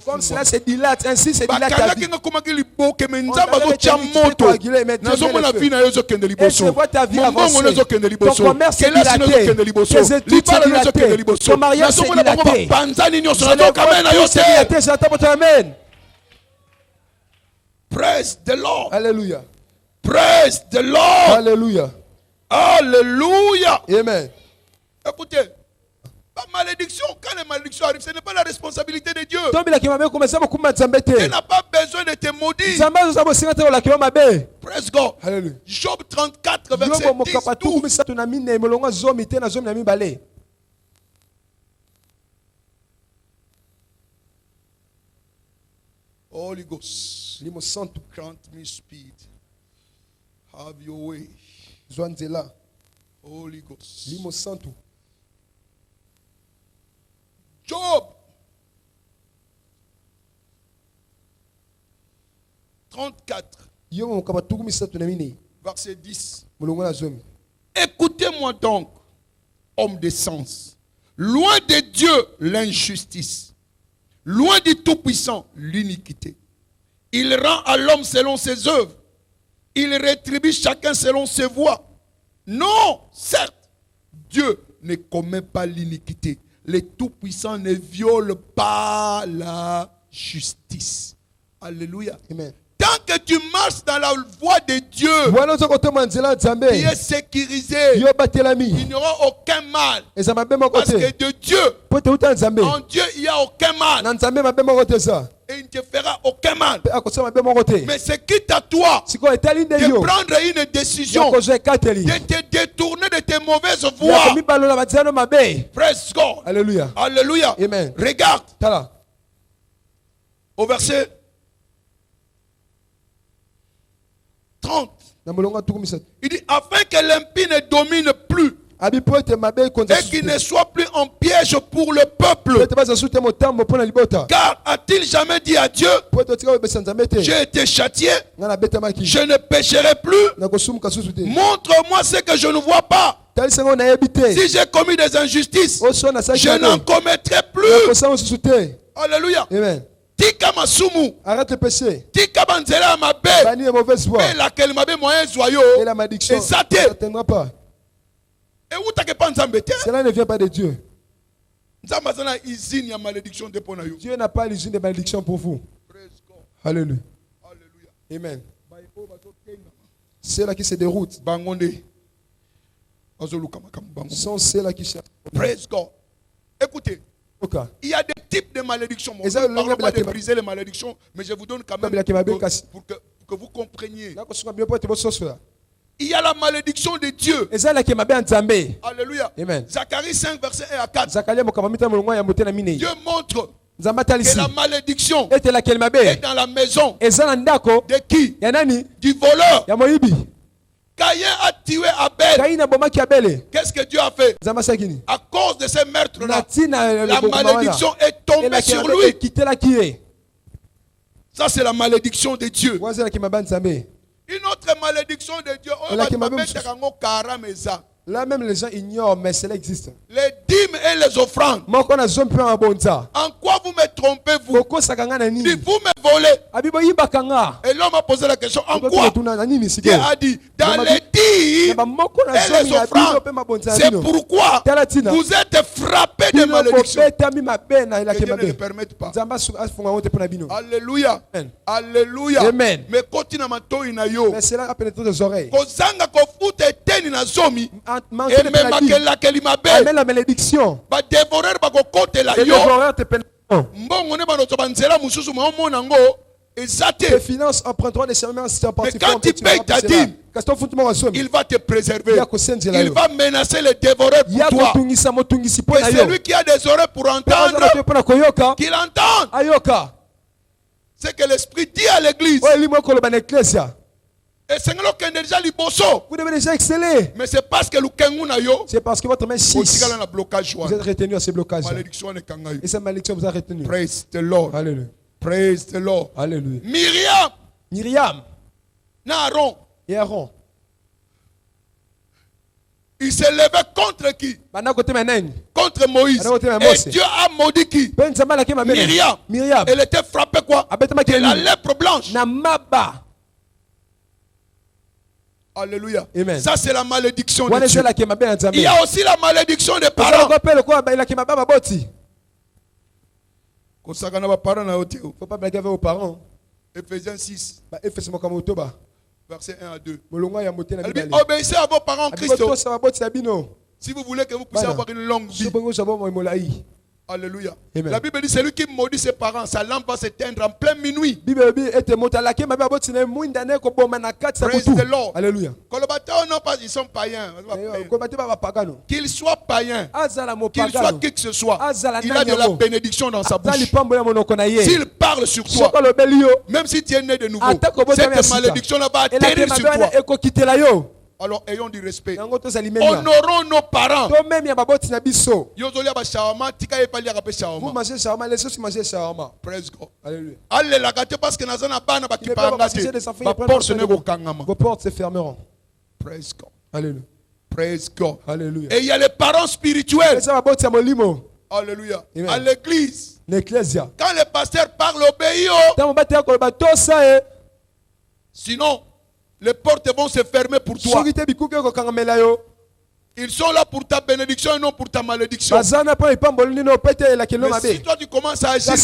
Speaker 3: comme cela se dilate, ainsi se dilate ta vie. Et je vois ta vie avancer. Ton commerce est dilaté. Tes études sont dilatées. Ton mariage est dilaté.
Speaker 2: Amen.
Speaker 3: Praise
Speaker 2: Praise the Lord.
Speaker 3: Alléluia.
Speaker 2: Praise the Lord.
Speaker 3: Alléluia.
Speaker 2: Alléluia.
Speaker 3: Amen.
Speaker 2: Écoutez, la malédiction, quand les malédictions arrivent, ce n'est pas la responsabilité de Dieu.
Speaker 3: Dieu
Speaker 2: n'a pas besoin de te maudire. Praise God.
Speaker 3: Alléluia.
Speaker 2: Job 34, verset 10, 12. Holy Ghost, grant me speed. Have your way. Holy Ghost. Job 34, verset 10. Écoutez-moi donc, homme de sens. Loin de Dieu, l'injustice. Loin du Tout-Puissant, l'iniquité. Il rend à l'homme selon ses œuvres. Il rétribue chacun selon ses voies. Non, certes, Dieu ne commet pas l'iniquité. Le Tout-Puissant ne viole pas la justice. Alléluia.
Speaker 3: Amen.
Speaker 2: Tant que tu marches dans la voie de Dieu, tu es sécurisé. Il n'y aura aucun mal. Parce que de Dieu, en Dieu, il n'y a aucun mal. Et il ne te fera aucun mal. Mais c'est quitte à toi de prendre une décision, de te détourner de tes mauvaises voies. Praise God.
Speaker 3: Alléluia.
Speaker 2: Alléluia.
Speaker 3: Amen.
Speaker 2: Regarde au verset 30. Il dit afin que l'impie ne domine plus et qu'il ne soit plus en piège pour le peuple. Car a-t-il jamais dit à Dieu, j'ai été châtié, je ne pécherai plus. Montre-moi ce que je ne vois pas. Si j'ai commis des injustices, je n'en commettrai plus. Alléluia.
Speaker 3: Amen.
Speaker 2: Tika masumu.
Speaker 3: Arrête le péché.
Speaker 2: Tika banzela mabe.
Speaker 3: Bannir les mauvaises voies.
Speaker 2: Et laquelle mabe moyen zoyo.
Speaker 3: Et la malédiction.
Speaker 2: Et ça te.
Speaker 3: Ça t'aimera pas.
Speaker 2: Et où t'as que pas nzambe te?
Speaker 3: Cela ne vient pas de Dieu.
Speaker 2: Nzambe zana usine ya malédiction de pona yo.
Speaker 3: Dieu n'a pas l'usine de malédiction pour vous. Alléluia.
Speaker 2: Alléluia.
Speaker 3: Amen. C'est là qui se déroute.
Speaker 2: Bangonde.
Speaker 3: Sont ceux-là qui cherchent.
Speaker 2: Praise God. Écoutez. Il y a des types de malédictions. On ne parle pas de briser les malédictions, mais je vous donne quand même pour que vous compreniez. Il y a la malédiction de Dieu. Alléluia.
Speaker 3: Amen.
Speaker 2: Zacharie 5, verset 1 à 4. Dieu montre que la malédiction est dans la maison de qui? Du voleur. Caïn a tué Abel. Qu'est-ce que Dieu a fait? À cause de ces meurtres-là, la malédiction est tombée sur lui. Ça, c'est la malédiction de Dieu. Une autre malédiction de Dieu,
Speaker 3: là même les gens ignorent, mais cela existe.
Speaker 2: Les dîmes et les offrandes. En quoi vous me trompez-vous? Vous me volez. Et l'homme a posé la question, en quoi? Dieu a dit, dans les dîmes et les offrandes. C'est pourquoi vous êtes frappés de malédiction. Que Dieu ne le permette pas. Alléluia. Alléluia.
Speaker 3: Amen.
Speaker 2: Mais continue à toi inayo.
Speaker 3: Mais cela a pénétré des oreilles.
Speaker 2: Kozanga kofuta eteni na zomi.
Speaker 3: Et même la malédiction. Les dévoreurs te pénétreront. Tes finances emprunteront des semences.
Speaker 2: Mais quand tu payes ta dîme, il va te préserver. Il va menacer les dévoreurs pour toi. Et celui qui a des oreilles pour entendre, qu'il entende. C'est que l'Esprit dit à l'église. Et c'est
Speaker 3: vous devez déjà exceller.
Speaker 2: Mais c'est parce que
Speaker 3: c'est parce que votre main 6 vous êtes retenu à ce blocage. Et cette malédiction vous a retenu.
Speaker 2: Praise the Lord.
Speaker 3: Alléluia.
Speaker 2: Praise the Lord.
Speaker 3: Alléluia.
Speaker 2: Myriam. Aaron.
Speaker 3: Et Aaron.
Speaker 2: Il s'est levé contre qui? Contre Moïse. Et Dieu a maudit qui? Myriam. Elle était frappée quoi? De la lèpre blanche. Alléluia.
Speaker 3: Amen.
Speaker 2: Ça c'est la malédiction de Dieu. Il y a aussi la malédiction des parents.
Speaker 3: Il ne faut pas blaguer avec vos parents.
Speaker 2: Ephésiens 6. Verset 1 à 2.
Speaker 3: Elle
Speaker 2: dit, obéissez à vos parents en Christ. Si vous voulez que vous puissiez avoir une longue vie. Alléluia.
Speaker 3: Amen.
Speaker 2: La Bible dit, celui qui maudit ses parents, sa lampe va s'éteindre en pleine minuit.
Speaker 3: Praise
Speaker 2: the Lord.
Speaker 3: Alléluia.
Speaker 2: Non pas, ils sont païens. Qu'ils soient païens, qu'ils soient qui que ce soit, il a de la bénédiction dans sa bouche. S'il parle sur toi, même si tu es né de nouveau, cette malédiction-là va atterrir sur toi. Alors ayons du respect. Honorons nos parents.
Speaker 3: Vous mangez shawarma, laissez-moi manger shawarma.
Speaker 2: Praise God.
Speaker 3: Alléluia. Vos portes se fermeront.
Speaker 2: Praise God.
Speaker 3: Alléluia.
Speaker 2: Praise God.
Speaker 3: Alléluia.
Speaker 2: Et il y a les parents spirituels. Alléluia.
Speaker 3: Amen.
Speaker 2: À l'église.
Speaker 3: L'ecclésia.
Speaker 2: Quand le pasteur parle, obéis. Sinon, les portes vont se fermer pour toi. Ils sont là pour ta bénédiction et non pour ta malédiction. Mais si toi tu commences à agir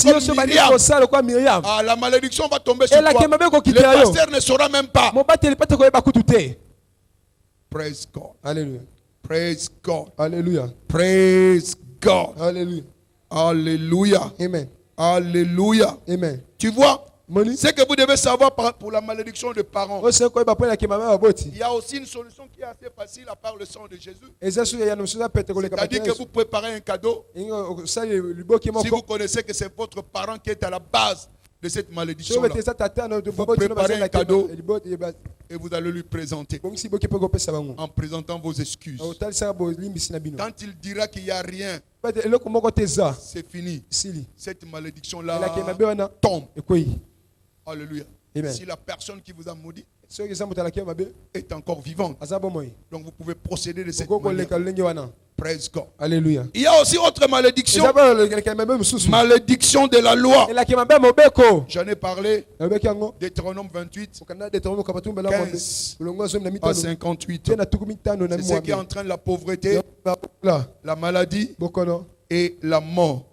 Speaker 2: comme Myriam, la malédiction va tomber sur toi. Le pasteur ne saura même pas. Praise God.
Speaker 3: Alléluia.
Speaker 2: Praise God.
Speaker 3: Alléluia.
Speaker 2: Praise God.
Speaker 3: Alléluia.
Speaker 2: Alléluia.
Speaker 3: Amen.
Speaker 2: Alléluia.
Speaker 3: Amen.
Speaker 2: Tu vois? C'est que vous devez savoir pour la malédiction des parents. Il y a aussi une solution qui est assez facile à part le sang de Jésus. C'est-à-dire que vous préparez un cadeau. Si vous connaissez que c'est votre parent qui est à la base de cette malédiction, vous préparez un cadeau et vous allez lui présenter en présentant vos excuses. Quand il dira qu'il n'y a rien, c'est fini. Cette malédiction-là tombe. Alléluia.
Speaker 3: Amen.
Speaker 2: Si la personne qui vous a maudit est encore vivante, donc vous pouvez procéder de cette manière. Praise God.
Speaker 3: Alléluia.
Speaker 2: Il y a aussi autre malédiction. Malédiction de la loi. J'en ai parlé. Deutéronome 28, 15 à 58. C'est ce qui entraîne la pauvreté, la maladie et la mort.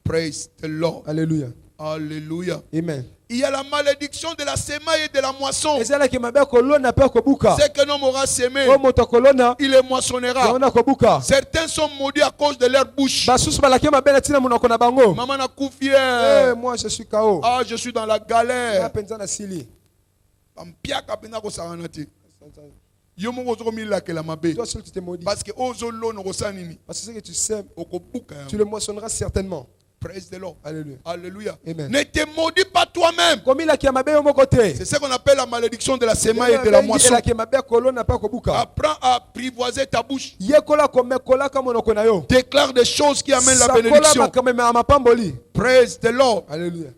Speaker 2: Praise the Lord.
Speaker 3: Alléluia.
Speaker 2: Alléluia.
Speaker 3: Amen.
Speaker 2: Il y a la malédiction de la semaille et de la moisson. C'est
Speaker 3: que
Speaker 2: l'homme aura semé, il les moissonnera. Certains sont maudits à cause de leur bouche. Maman n'a couffé.
Speaker 3: Moi je suis KO.
Speaker 2: Ah, je suis dans la galère.
Speaker 3: Toi seul tu t'es maudit.
Speaker 2: Parce que
Speaker 3: ce que tu sèmes, tu le moissonneras certainement.
Speaker 2: Praise the Lord.
Speaker 3: Alléluia.
Speaker 2: Alléluia.
Speaker 3: Amen.
Speaker 2: Ne te maudis pas toi-même. C'est ce qu'on appelle la malédiction de la semaille et de la moisson. Apprends à apprivoiser ta bouche. Déclare des choses qui amènent la bénédiction. Praise the Lord.
Speaker 3: Alléluia.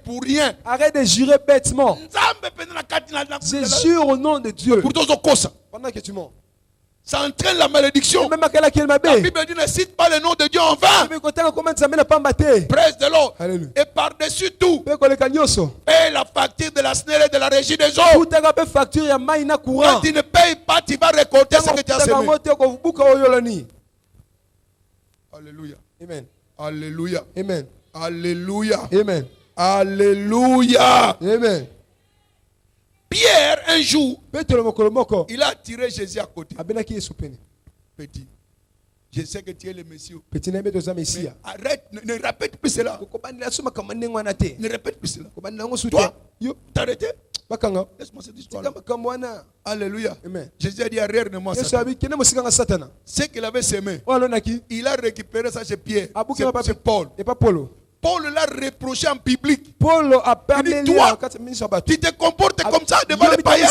Speaker 2: Pour rien.
Speaker 3: Arrête de jurer bêtement. Je jure au nom de Dieu. Pendant que tu mens.
Speaker 2: Ça entraîne la malédiction. La Bible dit ne cite pas le nom de Dieu en vain. Praise the Lord.
Speaker 3: Alléluia.
Speaker 2: Et par-dessus tout, paye la facture de la SNEL et de la régie des eaux. Quand tu ne payes pas, tu vas récolter ce que tu as semé. Alléluia.
Speaker 3: Amen.
Speaker 2: Alléluia.
Speaker 3: Amen.
Speaker 2: Alléluia.
Speaker 3: Amen.
Speaker 2: Alléluia.
Speaker 3: Amen.
Speaker 2: Pierre, un jour, il a attiré Jésus à côté. Petit, je sais que tu es le Messie. Mais arrête, ne répète plus cela. Ne répète plus cela. Toi, t'arrêtes. Laisse-moi cette histoire. Alléluia.
Speaker 3: Amen.
Speaker 2: Jésus a dit arrière de moi. Ce qu'il avait semé, il a récupéré ça chez Pierre. C'est Paul. Paul l'a reproché en public.
Speaker 3: Paul a permis
Speaker 2: toi, tu te comportes comme ça devant les païens.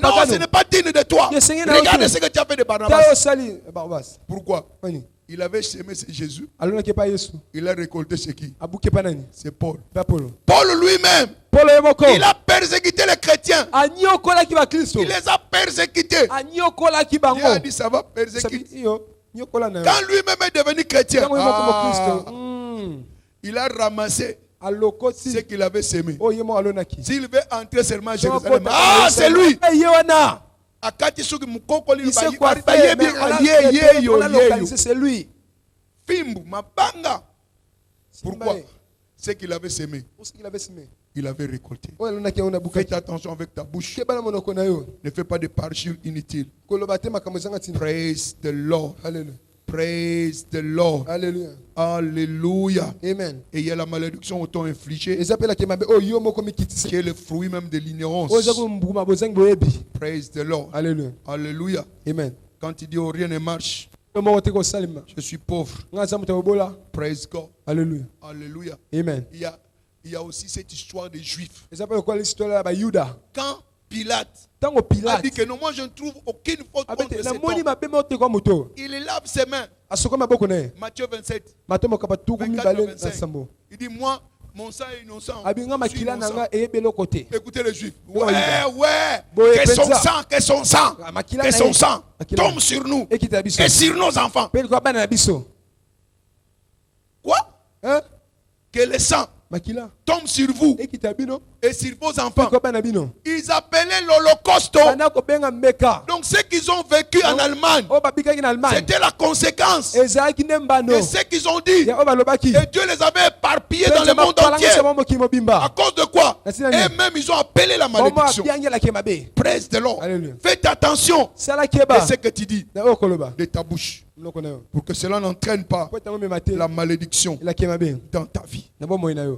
Speaker 2: Non, ce n'est pas digne de toi. Regarde ce que tu as fait de Barnabas. Pourquoi? Il avait semé Jésus. Il a récolté ce qui? C'est Paul. Paul lui-même, il a persécuté les chrétiens. Il les a persécutés. Il a dit ça va persécuter. Quand lui-même est devenu chrétien, il a ramassé ce qu'il avait semé. S'il veut entrer seulement à Jérusalem, c'est lui.
Speaker 3: C'est lui.
Speaker 2: Fimbu, mabanga. Pourquoi? Ce qu'il avait semé. il avait récolté. Faites attention avec ta bouche. Ne fais pas de parjures inutiles. Praise the Lord.
Speaker 3: Alléluia.
Speaker 2: Praise the Lord.
Speaker 3: Alléluia.
Speaker 2: Alléluia.
Speaker 3: Amen.
Speaker 2: Et il y a la malédiction auto-infligée qui est le fruit même de l'ignorance. Praise the Lord.
Speaker 3: Alléluia.
Speaker 2: Alléluia.
Speaker 3: Amen.
Speaker 2: Quand il dit oh, rien ne marche, je suis pauvre. Praise God.
Speaker 3: Alléluia.
Speaker 2: Alléluia.
Speaker 3: Amen.
Speaker 2: Il y a aussi cette histoire des Juifs. Quand Pilate a dit que non, moi je ne trouve aucune faute contre cet homme, il lave ses mains. Matthieu 27, 24-25. Il dit moi, mon sang est innocent. Écoutez les Juifs. Que son sang tombe sur nous et sur nos enfants. Quoi? Que le sang tombe sur vous et sur vos enfants. Ils appelaient l'Holocauste. Donc ce qu'ils ont vécu en Allemagne, c'était la conséquence de ce qu'ils ont dit. Et Dieu les avait éparpillés dans le monde entier. À cause de quoi? Eux-mêmes ils ont appelé la malédiction. Praise the Lord. Faites attention à ce que tu dis de ta bouche, pour que cela n'entraîne pas la malédiction dans ta vie.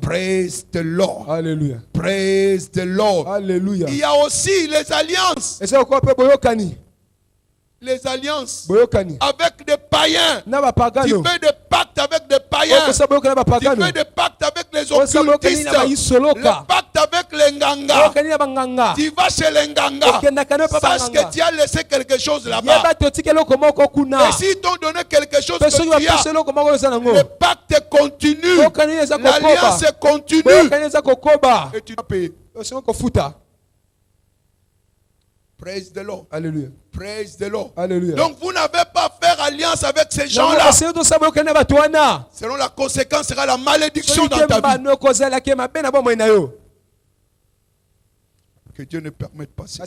Speaker 2: Praise the Lord.
Speaker 3: Alléluia.
Speaker 2: Praise the Lord.
Speaker 3: Alléluia.
Speaker 2: Il y a aussi les alliances. Les alliances avec des païens. Tu fais des pactes avec des païens. Tu fais des pactes avec les occultistes. Le pacte avec les nganga. Tu vas chez les nganga. Sache que tu as laissé quelque chose là-bas. Et s'ils t'ont donné quelque chose que tu as, le pacte continue. L'alliance continue. Et tu dois payer. Praise the Lord.
Speaker 3: Alléluia.
Speaker 2: Praise the Lord.
Speaker 3: Alléluia.
Speaker 2: Donc vous n'avez pas à faire alliance avec ces gens-là. Selon la conséquence sera la malédiction dans ta vie. Que Dieu ne permette pas ça.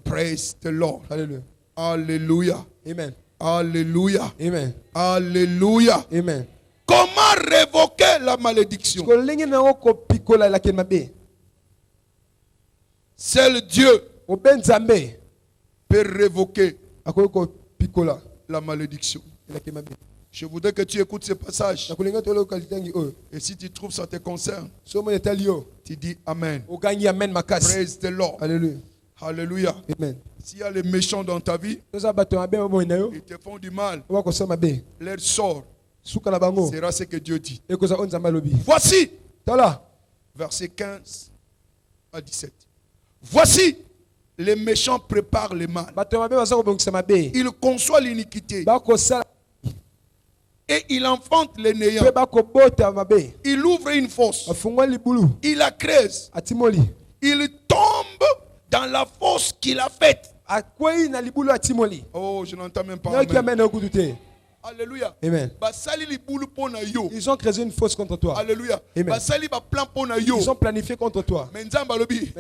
Speaker 2: Praise the Lord.
Speaker 3: Alléluia.
Speaker 2: Alléluia.
Speaker 3: Amen.
Speaker 2: Alléluia.
Speaker 3: Amen.
Speaker 2: Alléluia.
Speaker 3: Amen.
Speaker 2: Comment révoquer la malédiction? Seul Dieu peut révoquer la malédiction. Je voudrais que tu écoutes ce passage. Et si tu trouves ça te concerne, tu dis Amen. Praise the Lord.
Speaker 3: Alléluia.
Speaker 2: Alléluia.
Speaker 3: Amen.
Speaker 2: S'il y a les méchants dans ta vie, ils te font du mal, leur sort sera ce que Dieu dit. Voici, verset 15 à 17. Voici, les méchants préparent le mal. Ils conçoivent l'iniquité. Et il enfante les néants. Il ouvre une fosse. Il la creuse. Il tombe dans la fosse qu'il a faite. Oh, je n'entends même pas. Amen. Alléluia.
Speaker 3: Amen.
Speaker 2: Ils ont créé une fosse contre toi. Alléluia.
Speaker 3: Amen. Ils ont planifié contre toi.
Speaker 2: Mais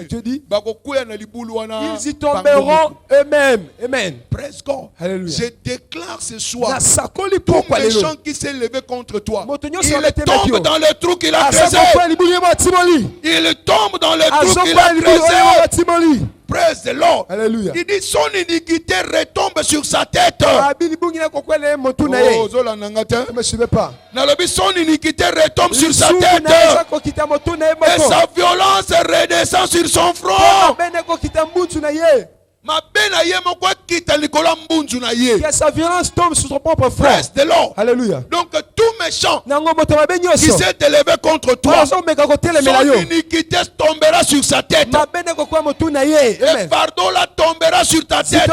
Speaker 3: Dieu dit,
Speaker 2: ils
Speaker 3: y tomberont eux-mêmes. Amen.
Speaker 2: Praise God.
Speaker 3: Alléluia.
Speaker 2: Je déclare ce soir, tout méchant qui s'est levé contre toi, il tombe dans le trou qu'il a creusé. Il tombe dans le trou qu'il a creusé. Praise the Lord.
Speaker 3: Alléluia.
Speaker 2: Il dit son iniquité retombe sur sa tête.
Speaker 3: Oh, ne me suivez pas.
Speaker 2: Son iniquité retombe sur sa tête. Et sa violence redescend sur son front.
Speaker 3: Que sa violence tombe sur son propre front.
Speaker 2: Praise the Lord.
Speaker 3: Alléluia.
Speaker 2: Donc tout méchant qui s'est élevé contre toi, son iniquité tombera sur sa tête. Le fardeau là tombera sur ta tête.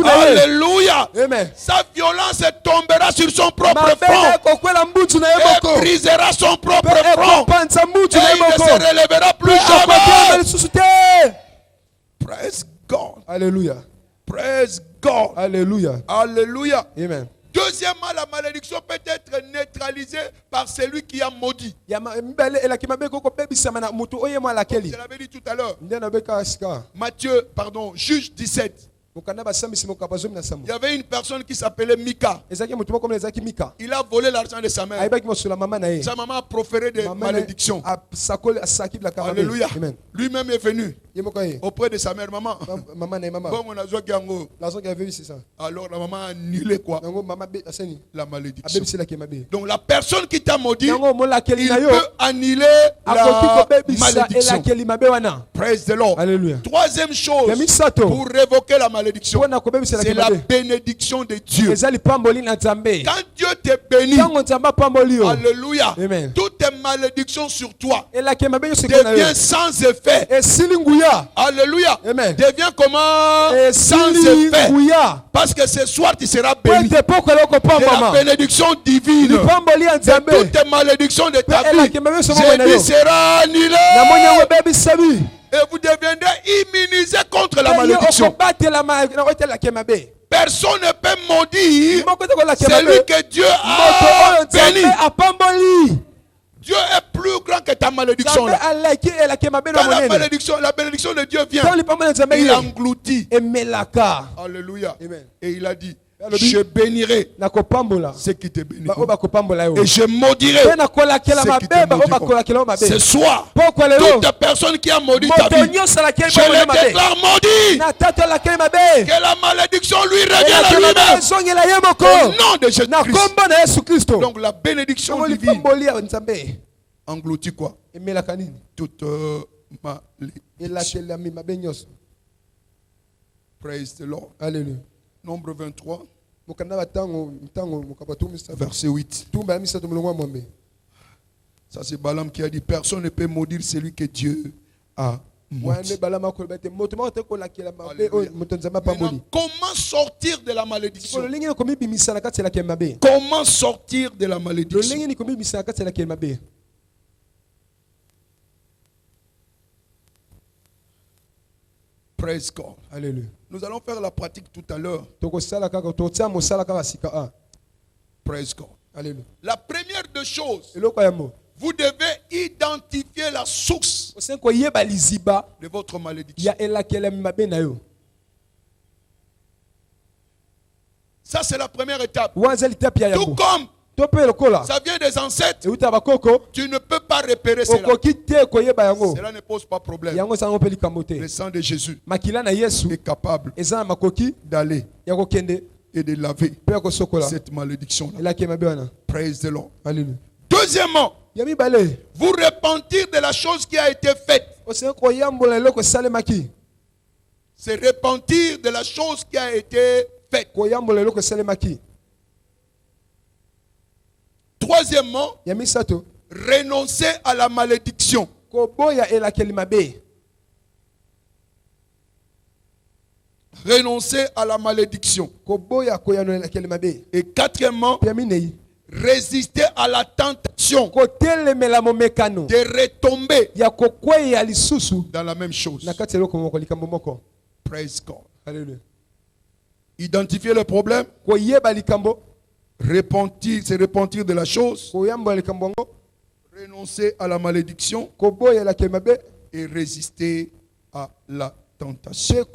Speaker 2: Alléluia.
Speaker 3: Amen.
Speaker 2: Sa violence tombera sur son propre front. Et brisera son propre front. Et il ne se relèvera plus jamais. Praise God.
Speaker 3: Alléluia.
Speaker 2: Praise God.
Speaker 3: Alléluia.
Speaker 2: Alléluia.
Speaker 3: Amen.
Speaker 2: Deuxièmement, la malédiction peut être neutralisée par celui qui a maudit. Je l'avais dit tout à l'heure. Juge 17. Il y avait une personne qui s'appelait Mika. Il a volé l'argent de sa mère. Sa maman a proféré des malédictions. Alléluia. Lui-même est venu auprès de sa mère. Maman, alors la maman a annulé quoi? La malédiction. Donc la personne qui t'a maudit, il peut annuler la malédiction. Praise the Lord. Troisième chose pour révoquer la malédiction, c'est la bénédiction de Dieu. Quand Dieu te bénit, alléluia, toutes tes malédictions sur toi deviennent sans effet. Alléluia. Devient comment? Sans effet. Parce que ce soir tu seras béni. De la bénédiction divine. De toutes tes malédictions de ta vie, Jésus sera annulé. Et vous deviendrez immunisé contre la malédiction. Personne ne peut maudire celui que Dieu a béni. Dieu est plus grand que ta malédiction. Quand la bénédiction de Dieu vient, il engloutit. Alléluia. Et il a dit, je bénirai ceux qui te bénissent. Et je maudirai ceux qui te maudiront. Ce soir, toute personne qui a maudit ta vie, je le déclare maudit. Que la malédiction lui revienne à lui-même. Au nom de Jésus-Christ. Donc la bénédiction divine engloutit quoi? Toute malédiction. Praise the Lord.
Speaker 3: Alléluia.
Speaker 2: Nombre 23, verset 8. Ça c'est Balaam qui a dit, personne ne peut maudire celui que Dieu a maudit. Comment sortir de la malédiction? Comment sortir de la malédiction? Praise God.
Speaker 3: Alléluia.
Speaker 2: Nous allons faire la pratique tout à l'heure. Praise God.
Speaker 3: Alléluia.
Speaker 2: La première des choses, vous devez identifier la source de votre malédiction. Ça, c'est la première étape. Tout comme ça vient des ancêtres, tu ne peux pas repérer cela. Cela ne pose pas problème. Le sang de Jésus est capable d'aller et de laver cette malédiction-là. Praise the Lord. Deuxièmement, vous repentir de la chose qui a été faite. C'est repentir de la chose qui a été faite. Troisièmement, renoncer à la malédiction. Renoncer à la malédiction. Et quatrièmement, résister à la tentation de retomber dans la même chose. Praise God.
Speaker 3: Alléluia.
Speaker 2: Identifier le problème. Repentir, c'est repentir de la chose. Renoncer à la malédiction. Et résister à la tentation.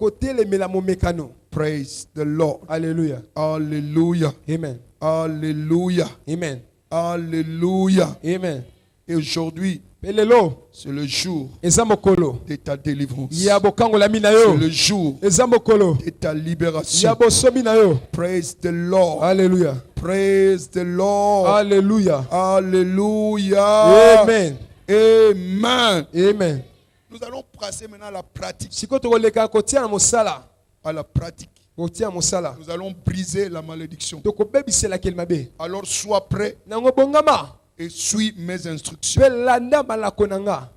Speaker 2: Praise the Lord.
Speaker 3: Alléluia.
Speaker 2: Alléluia.
Speaker 3: Amen.
Speaker 2: Alléluia.
Speaker 3: Amen.
Speaker 2: Alléluia.
Speaker 3: Amen.
Speaker 2: Et aujourd'hui, c'est le jour de ta délivrance. C'est le jour de ta libération. Praise the Lord.
Speaker 3: Alléluia.
Speaker 2: Praise the Lord.
Speaker 3: Alléluia.
Speaker 2: Alléluia.
Speaker 3: Amen.
Speaker 2: Amen.
Speaker 3: Amen.
Speaker 2: Nous allons passer maintenant à la pratique. À la pratique. Nous allons briser la malédiction. Alors sois prêt et suis mes instructions.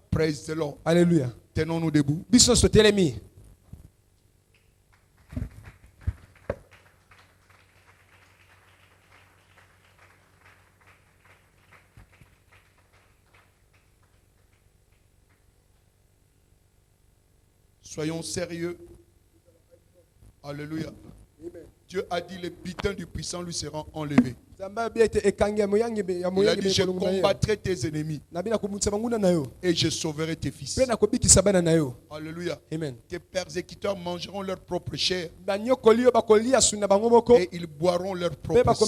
Speaker 2: Praise the Lord.
Speaker 3: Alléluia.
Speaker 2: Tenons-nous debout. Soyons sérieux. Alléluia. Dieu a dit, les butins du puissant lui seront enlevés. Il a dit, je combattrai tes ennemis et je sauverai tes fils. Alléluia.
Speaker 3: Amen.
Speaker 2: Tes persécuteurs mangeront leur propre chair et ils boiront leur propre sang.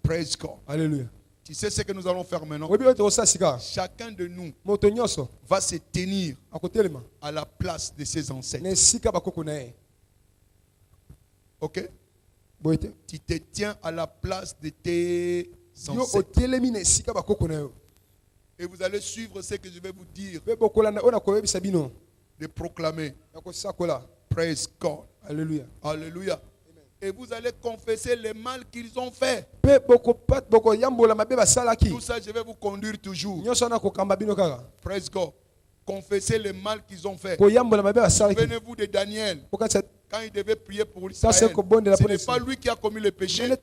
Speaker 2: Praise God.
Speaker 3: Alléluia.
Speaker 2: Tu sais ce que nous allons faire maintenant? Chacun de nous va se tenir à la place de ses ancêtres. Ok? Tu te tiens à la place de tes ancêtres. Et vous allez suivre ce que je vais vous dire. De proclamer. Praise God.
Speaker 3: Alléluia.
Speaker 2: Alléluia. Et vous allez confesser le mal qu'ils ont fait. Tout ça, je vais vous conduire toujours. Praise God. Confessez le mal qu'ils ont fait. Souvenez-vous de Daniel. Quand il devait prier pour Israël, ce n'est pas lui qui a commis le péché,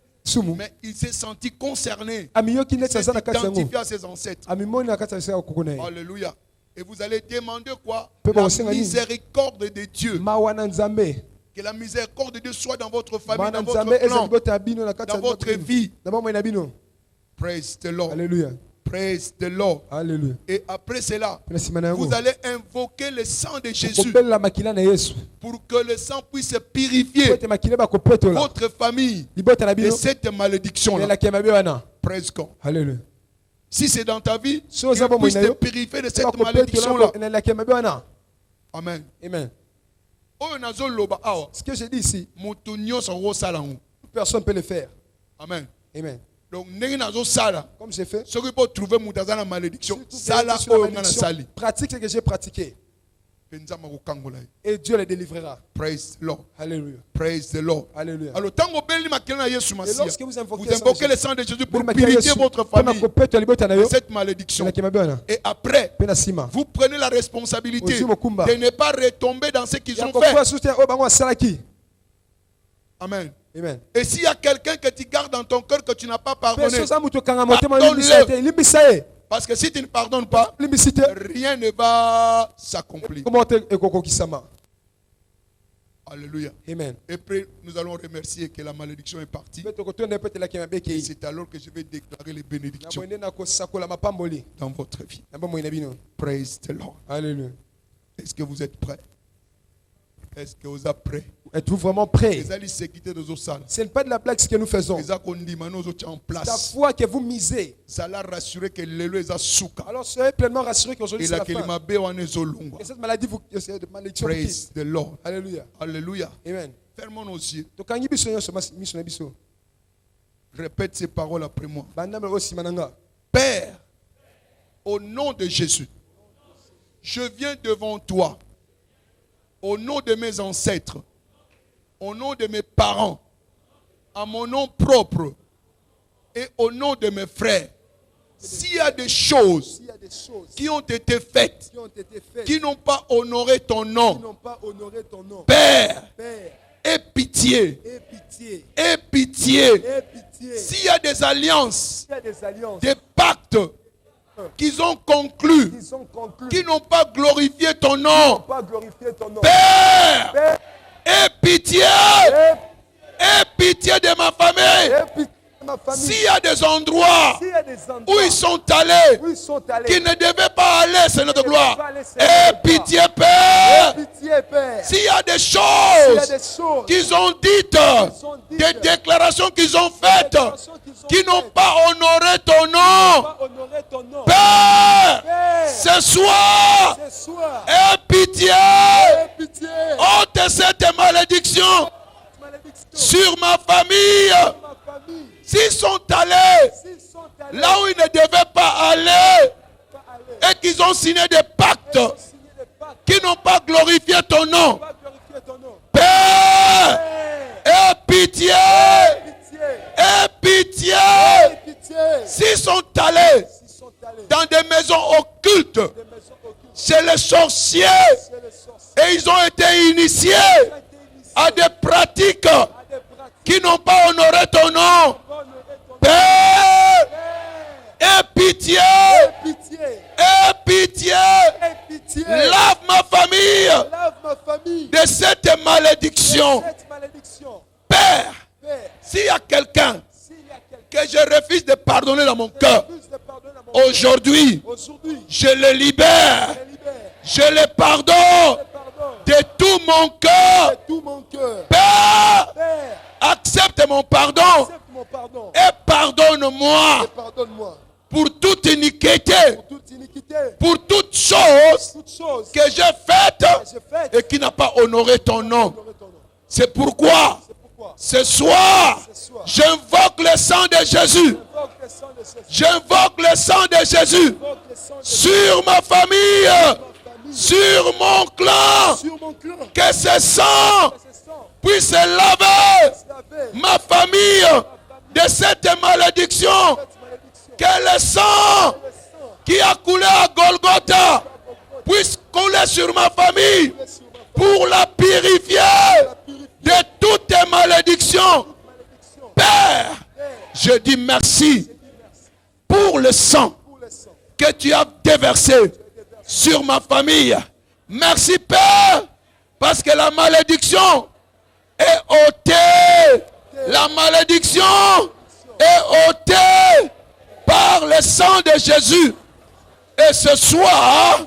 Speaker 2: mais il s'est senti concerné. Il s'est identifié à ses ancêtres. Alléluia. Et vous allez demander quoi? La miséricorde de Dieu. Que la miséricorde de Dieu soit dans votre famille, dans votre clan, dans votre vie. Praise the Lord.
Speaker 3: Alléluia.
Speaker 2: Praise the Lord.
Speaker 3: Alléluia.
Speaker 2: Et après cela, vous allez invoquer le sang de Jésus pour que le sang puisse purifier votre famille de cette malédiction-là. Praise God.
Speaker 3: Alléluia.
Speaker 2: Si c'est dans ta vie, qu'il puisse te purifier de cette malédiction-là. Amen.
Speaker 3: Amen. Ce que j'ai dit ici, personne ne peut le faire.
Speaker 2: Amen.
Speaker 3: Amen.
Speaker 2: Donc,
Speaker 3: comme j'ai fait,
Speaker 2: ceux qui peuvent trouver une malédiction,
Speaker 3: pratique ce que j'ai pratiqué. Et Dieu les délivrera.
Speaker 2: Praise the Lord.
Speaker 3: Alléluia.
Speaker 2: Praise the Lord.
Speaker 3: Alléluia.
Speaker 2: Alors,
Speaker 3: Et lorsque vous
Speaker 2: invoquez le sang de Jésus pour purifier votre famille de cette malédiction. Et après, vous prenez la responsabilité de ne pas retomber dans ce qu'ils ont fait. Amen.
Speaker 3: Amen.
Speaker 2: Et s'il y a quelqu'un que tu gardes dans ton cœur que tu n'as pas pardonné,
Speaker 3: pardonne-le.
Speaker 2: Parce que si tu ne pardonnes pas, rien ne va s'accomplir. Alléluia.
Speaker 3: Amen.
Speaker 2: Et puis nous allons remercier que la malédiction est partie. Et c'est alors que je vais déclarer les bénédictions dans votre vie. Praise the Lord.
Speaker 3: Alléluia.
Speaker 2: Est-ce que vous êtes prêts? Est-ce que vous êtes prêts?
Speaker 3: Êtes-vous vraiment prêts?
Speaker 2: Ce
Speaker 3: n'est pas de la blague ce que nous faisons.
Speaker 2: C'est
Speaker 3: la foi que vous misez. Alors soyez pleinement rassurés qu'aujourd'hui c'est la fin. Et cette maladie vous malédiction.
Speaker 2: Praise the Lord.
Speaker 3: Alléluia.
Speaker 2: Alléluia.
Speaker 3: Amen.
Speaker 2: Fermons nos yeux. Répète ces paroles après moi. Père, au nom de Jésus, je viens devant toi. Au nom de mes ancêtres, au nom de mes parents, à mon nom propre et au nom de mes frères, s'il y a des choses qui ont été faites, qui n'ont pas honoré ton nom, Père, aie pitié, aie pitié. S'il y a des alliances, des pactes qu'ils ont conclus, qui n'ont pas glorifié ton nom, Père, aie pitié, aie pitié de ma famille. S'il y a des endroits où ils sont allés, qui ne devaient pas aller, c'est notre gloire. Aie pitié, Père. S'il y a des choses qu'ils ont dites, des déclarations qu'ils ont faites, qui n'ont pas honoré ton nom, Père, ce soir, aie pitié. Ôte cette malédiction sur ma famille. S'ils sont allés là où ils ne devaient pas aller et qu'ils ont signé des pactes qui n'ont pas glorifié ton nom, Père, aie pitié, aie pitié. S'ils sont allés dans des maisons occultes chez les sorciers et ils ont été initiés à des pratiques qui n'ont pas honoré ton nom, Père, aie pitié, aie pitié, lave ma famille de cette malédiction. Père, s'il y a quelqu'un que je refuse de pardonner dans mon cœur, aujourd'hui, je le libère. Je le pardonne de tout mon cœur. Père, accepte mon pardon et pardonne-moi pour toute iniquité, pour toute chose que j'ai faite et qui n'a pas honoré ton nom. C'est pourquoi ce soir, j'invoque le sang de Jésus. J'invoque le sang de Jésus sur ma famille, sur mon clan. Que ce sang puisse laver ma famille de cette malédiction. Que le sang qui a coulé à Golgotha puisse couler sur ma famille pour la purifier de toutes les malédictions. Père, je dis merci pour le sang que tu as déversé sur ma famille. Merci Père, parce que la malédiction est ôtée. La malédiction est ôtée par le sang de Jésus. Et ce soir,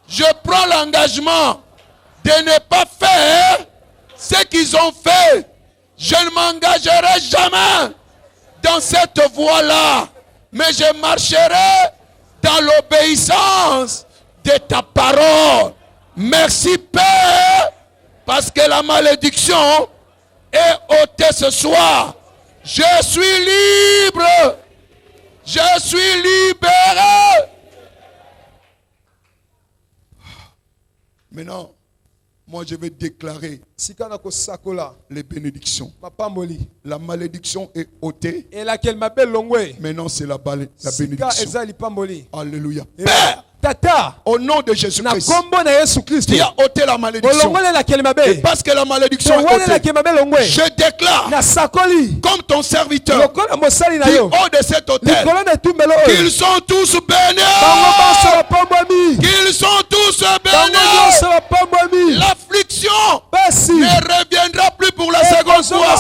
Speaker 2: je prends l'engagement de ne pas faire ce qu'ils ont fait. Je ne m'engagerai jamais dans cette voie-là, mais je marcherai dans l'obéissance de ta parole. Merci Père, parce que la malédiction est ôtée ce soir. Je suis libre. Je suis libéré. Maintenant, moi je vais déclarer les bénédictions. La malédiction est ôtée. Maintenant c'est la bénédiction. Alléluia. Père, au nom de Jésus-Christ, tu as ôté la malédiction. Et parce que la malédiction est ôtée, je déclare, comme ton serviteur, du haut de cet autel, qu'ils sont tous bénis. Qu'ils sont tous bénis. L'affliction ne reviendra plus pour la seconde fois.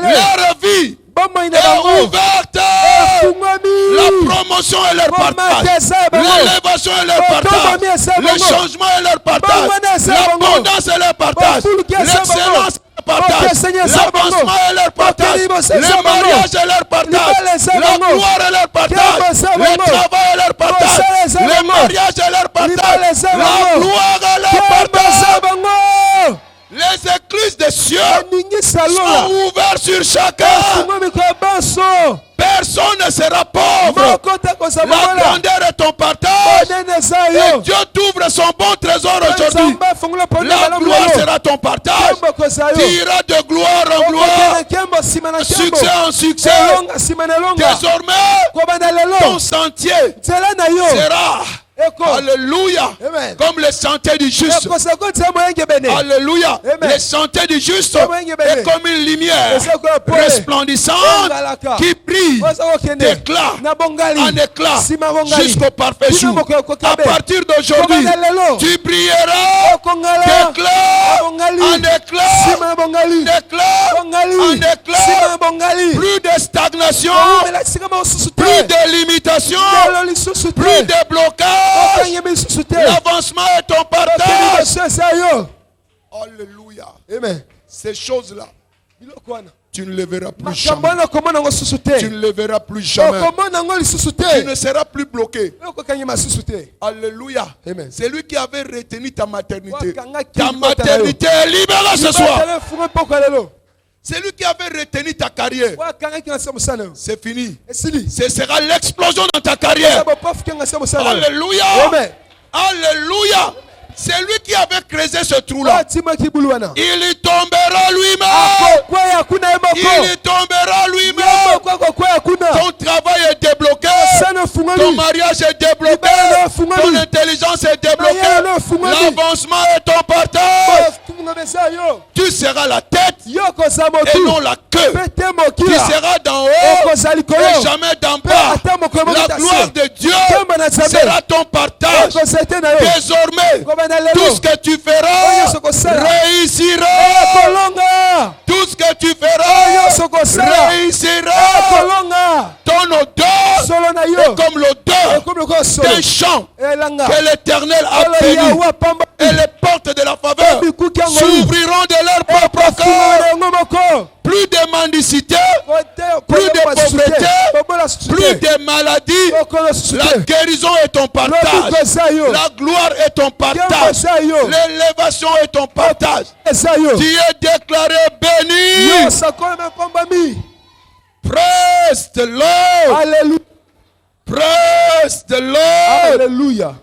Speaker 2: Leur vie est ouverte. La promotion est leur partage. L'élévation est leur partage. Le changement est leur partage. L'abondance est leur partage. L'excellence est leur partage. L'avancement est leur partage. Le mariage est leur partage. La gloire est leur partage. Le travail est leur partage. Le mariage est leur partage. La gloire est leur partage. Les écluses des cieux sont ouvertes sur chacun. Personne ne sera pauvre. La grandeur est ton partage. Et Dieu t'ouvre son bon trésor aujourd'hui. La gloire sera ton partage. Tu iras de gloire en gloire, succès en succès. Désormais, ton sentier sera, alléluia, comme le sentier du juste. Alléluia. Le sentier du juste est comme une lumière resplendissante qui brille d'éclat en éclat jusqu'au parfait jour. À partir d'aujourd'hui, tu brilleras d'éclat en éclat, d'éclat en éclat. Plus de stagnation, plus de limitation, plus de blocage. L'avancement est ton partage. Alléluia. Amen. Ces choses-là, tu ne les verras plus jamais. Tu ne les verras plus jamais. Tu ne seras plus bloqué. Alléluia. C'est lui qui avait retenu ta maternité. Ta maternité est libérée ce soir. C'est lui qui avait retenu ta carrière. C'est fini. Ce sera l'explosion dans ta carrière. Alléluia. Alléluia. C'est lui qui avait creusé ce trou-là. Il y tombera lui-même. Il y tombera lui-même. Ton travail est débloqué. Ton mariage est débloqué. Ton intelligence est débloquée. L'avancement est ton partage. Tu seras la tête et non la queue. Tu seras d'en haut et jamais d'en bas. La gloire de Dieu sera ton partage. Désormais, tout ce que tu feras réussira. Tout ce que tu feras réussira. comme l'odeur d'un champ que l'Éternel a béni. Et les portes de la faveur s'ouvriront de leur propre corps. Plus de mendicité, plus de pauvreté, plus de maladies. La guérison est ton partage. La gloire est ton partage. L'élévation est ton partage. Tu es déclaré béni. Praise the Lord.
Speaker 3: Alléluia.
Speaker 2: Praise the Lord.
Speaker 3: Alléluia.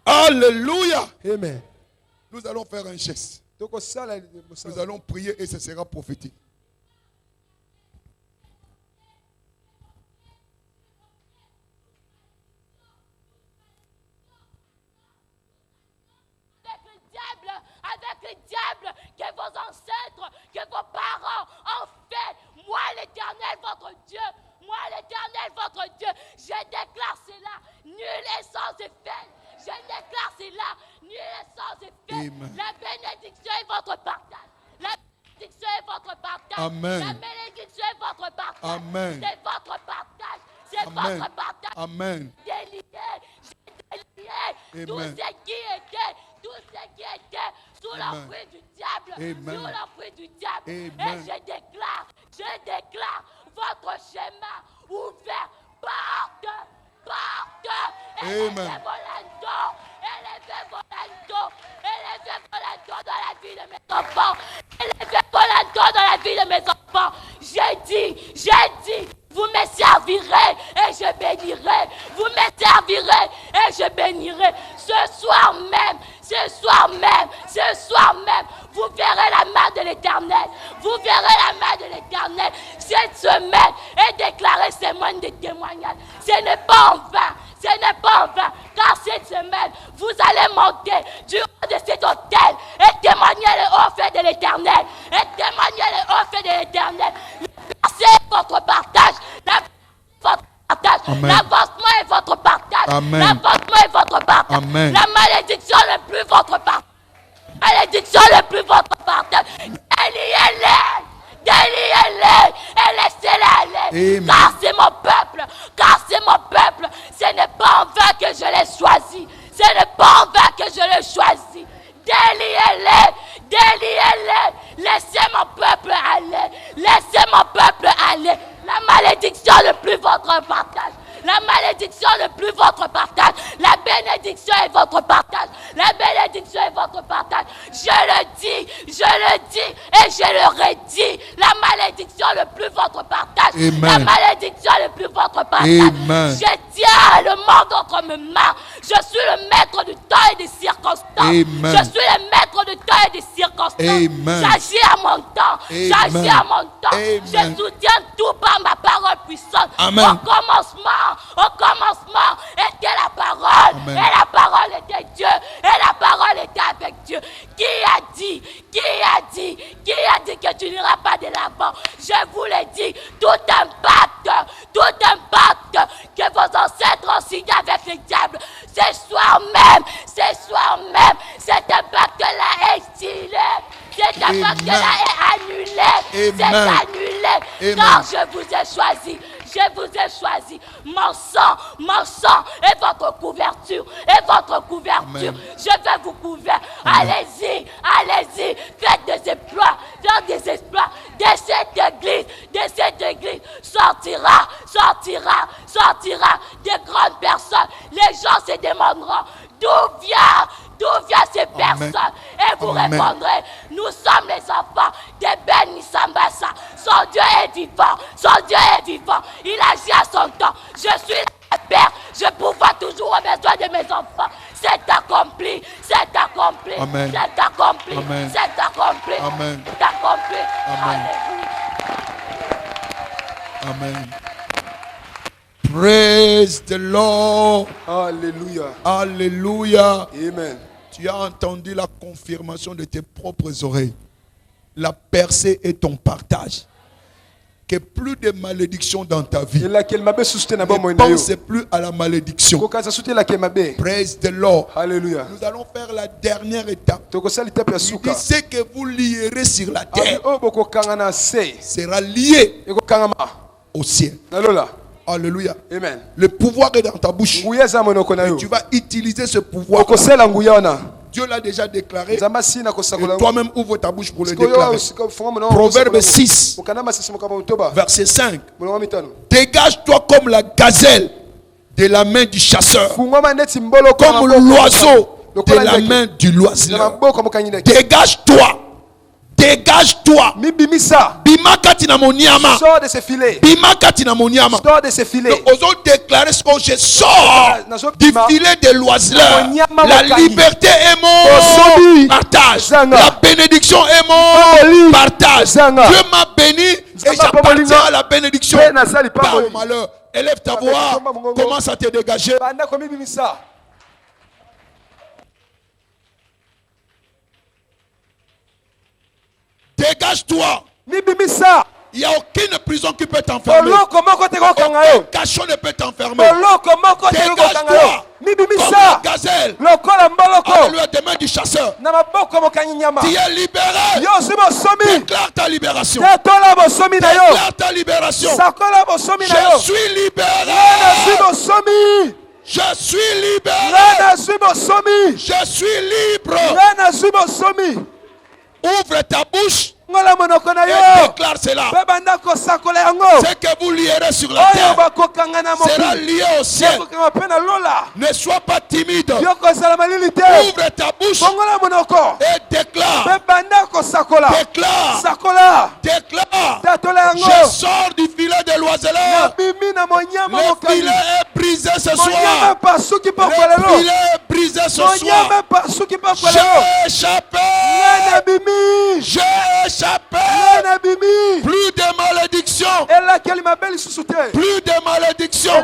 Speaker 2: Alléluia.
Speaker 3: Amen.
Speaker 2: Nous allons faire un geste. Nous allons prier et ce sera prophétique.
Speaker 4: Avec le diable que vos ancêtres, que vos parents ont fait. Moi l'Éternel votre Dieu, moi l'Éternel votre Dieu, je déclare cela, nul est sans effet. Je déclare cela, nul est sans effet. La bénédiction est votre partage. La bénédiction est votre partage.
Speaker 2: Amen.
Speaker 4: La bénédiction est votre partage.
Speaker 2: Amen.
Speaker 4: C'est votre partage. C'est votre partage.
Speaker 2: Amen.
Speaker 4: Délié, tout ce qui était sous l'emprise du diable, sous l'emprise du diable. Et je déclare votre chemin ouvert, porte, élevez volando dans la vie de mes enfants, élevez volando dans la vie de mes enfants. J'ai dit, vous me servirez et je bénirai. Vous me servirez et je bénirai. Ce soir même, vous verrez la main de l'Éternel. Vous verrez la main de l'Éternel. Cette semaine est déclarée semaine de témoignage. Ce n'est pas en vain. Car cette semaine, vous allez monter du haut de cet autel et témoigner les hauts faits de l'Éternel. L'avancement est votre partage. L'avancement est votre partage.
Speaker 2: Amen.
Speaker 4: La malédiction n'est plus votre partage. Déliez-les et laissez-les aller. Car c'est mon peuple. Ce n'est pas en vain que je l'ai choisi. Déliez-les. Laissez mon peuple aller. La malédiction n'est plus votre partage. La bénédiction est votre partage. Je le dis et je le redis. La malédiction n'est plus votre partage.
Speaker 2: Amen.
Speaker 4: Je tiens le monde entre mes mains. Je suis le maître du temps et des circonstances. J'agis à mon temps. Je soutiens tout par ma parole puissante.
Speaker 2: Amen.
Speaker 4: Au commencement était la parole.
Speaker 2: Amen.
Speaker 4: Et la parole était Dieu. Et la parole était avec Dieu. Qui a dit que tu n'iras pas de l'avant? Je vous l'ai dit, tout impact que vos ancêtres ont signé avec le diable, ce soir même, cet impact-là est stylé. Cet impact-là est annulé. C'est annulé. Car je vous ai choisi. Mon sang est votre couverture.
Speaker 2: Amen.
Speaker 4: Je vais vous couvrir. Allez-y. Faites des exploits. De cette église sortira de grandes personnes. Les gens se demanderont d'où vient ces personnes. Et vous répondrez, nous sommes les enfants de Ben Nisambasa. Son Dieu est vivant. Il agit à son temps. Je suis le Père. Je pourvois toujours aux besoins de mes enfants. C'est accompli.
Speaker 2: Amen. Amen. Praise the Lord. Alléluia.
Speaker 3: Amen.
Speaker 2: Tu as entendu la confirmation de tes propres oreilles. La percée est ton partage. Que plus de malédiction dans ta vie. Ne pense plus à la malédiction. Praise the Lord.
Speaker 3: Alléluia.
Speaker 2: Nous allons faire la dernière étape. Il dit ce que vous lierez sur la terre sera lié au ciel. Alléluia.
Speaker 3: Amen.
Speaker 2: Le pouvoir est dans ta bouche. Et tu vas utiliser ce pouvoir. Dieu l'a déjà déclaré. Et toi-même ouvre ta bouche pour le déclarer. Proverbe 6, verset 5. Dégage-toi comme la gazelle de la main du chasseur, comme l'oiseau de la main du loiseleur. Dégage-toi. Dégage-toi. Bimaka tinamoniama.
Speaker 3: Sors de ce filet.
Speaker 2: Bimaka tinamoniama.
Speaker 3: Sors de ce filet.
Speaker 2: Donc, osons déclarer ce que je sors du filet de l'oiseleur. La liberté est mon partage. La bénédiction est mon partage. Dieu m'a béni et j'appartiens à la bénédiction. Pas au malheur. Élève ta voix. Commence à te dégager. Dégage-toi. Il n'y a aucune prison qui peut t'enfermer. Aucun cachot ne peut t'enfermer. Dégage-toi. Comme la gazelle. Alléluia, des mains du chasseur. Tu es libéré. Déclare ta libération. Déclare ta libération. Je suis libéré. Je suis libéré. Je suis libre. Ouvre ta bouche et déclare cela. Ce que vous lierez sur la terre sera lié au ciel. Ne sois pas timide. Ouvre ta bouche et déclare. Déclare. Je sors du filet de l'oiseleur. Le filet est brisé ce soir. Le filet est brisé ce soir. J'ai échappé. J'ai échappé. Plus de malédiction. Plus de malédiction.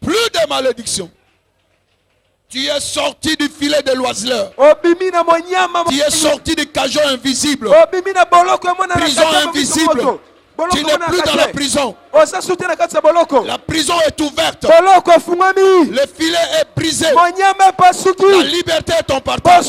Speaker 2: Plus de malédiction. Tu es sorti du filet de l'oiseleur. Tu es sorti du cajot invisible. Prison invisible. Tu n'es plus dans la prison. La prison est ouverte. Le filet est brisé. La liberté est ton partage.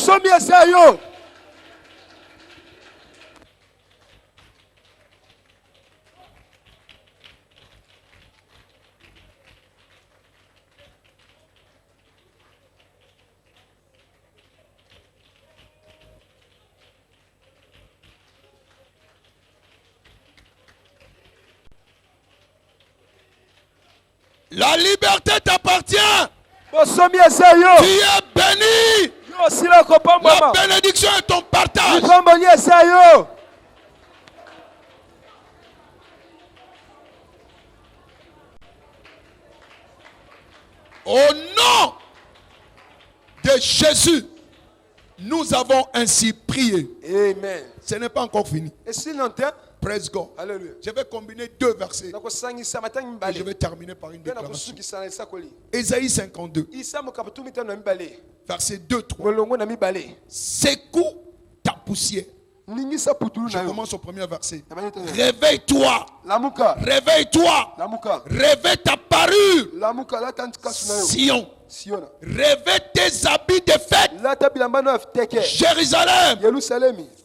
Speaker 2: La liberté t'appartient. Tu es béni. La bénédiction est ton partage. Au nom de Jésus, nous avons ainsi prié.
Speaker 3: Amen.
Speaker 2: Ce n'est pas encore fini.
Speaker 3: Et si longtemps?
Speaker 2: Praise God.
Speaker 3: Alléluia.
Speaker 2: Je vais combiner deux versets. Et je vais terminer par une déclaration. Ésaïe 52. Verset 2-3. Secoue ta poussière. Je commence au premier verset. Réveille-toi. Réveille-toi. Réveille ta parure. Sion. Réveille tes habits de fête. Jérusalem.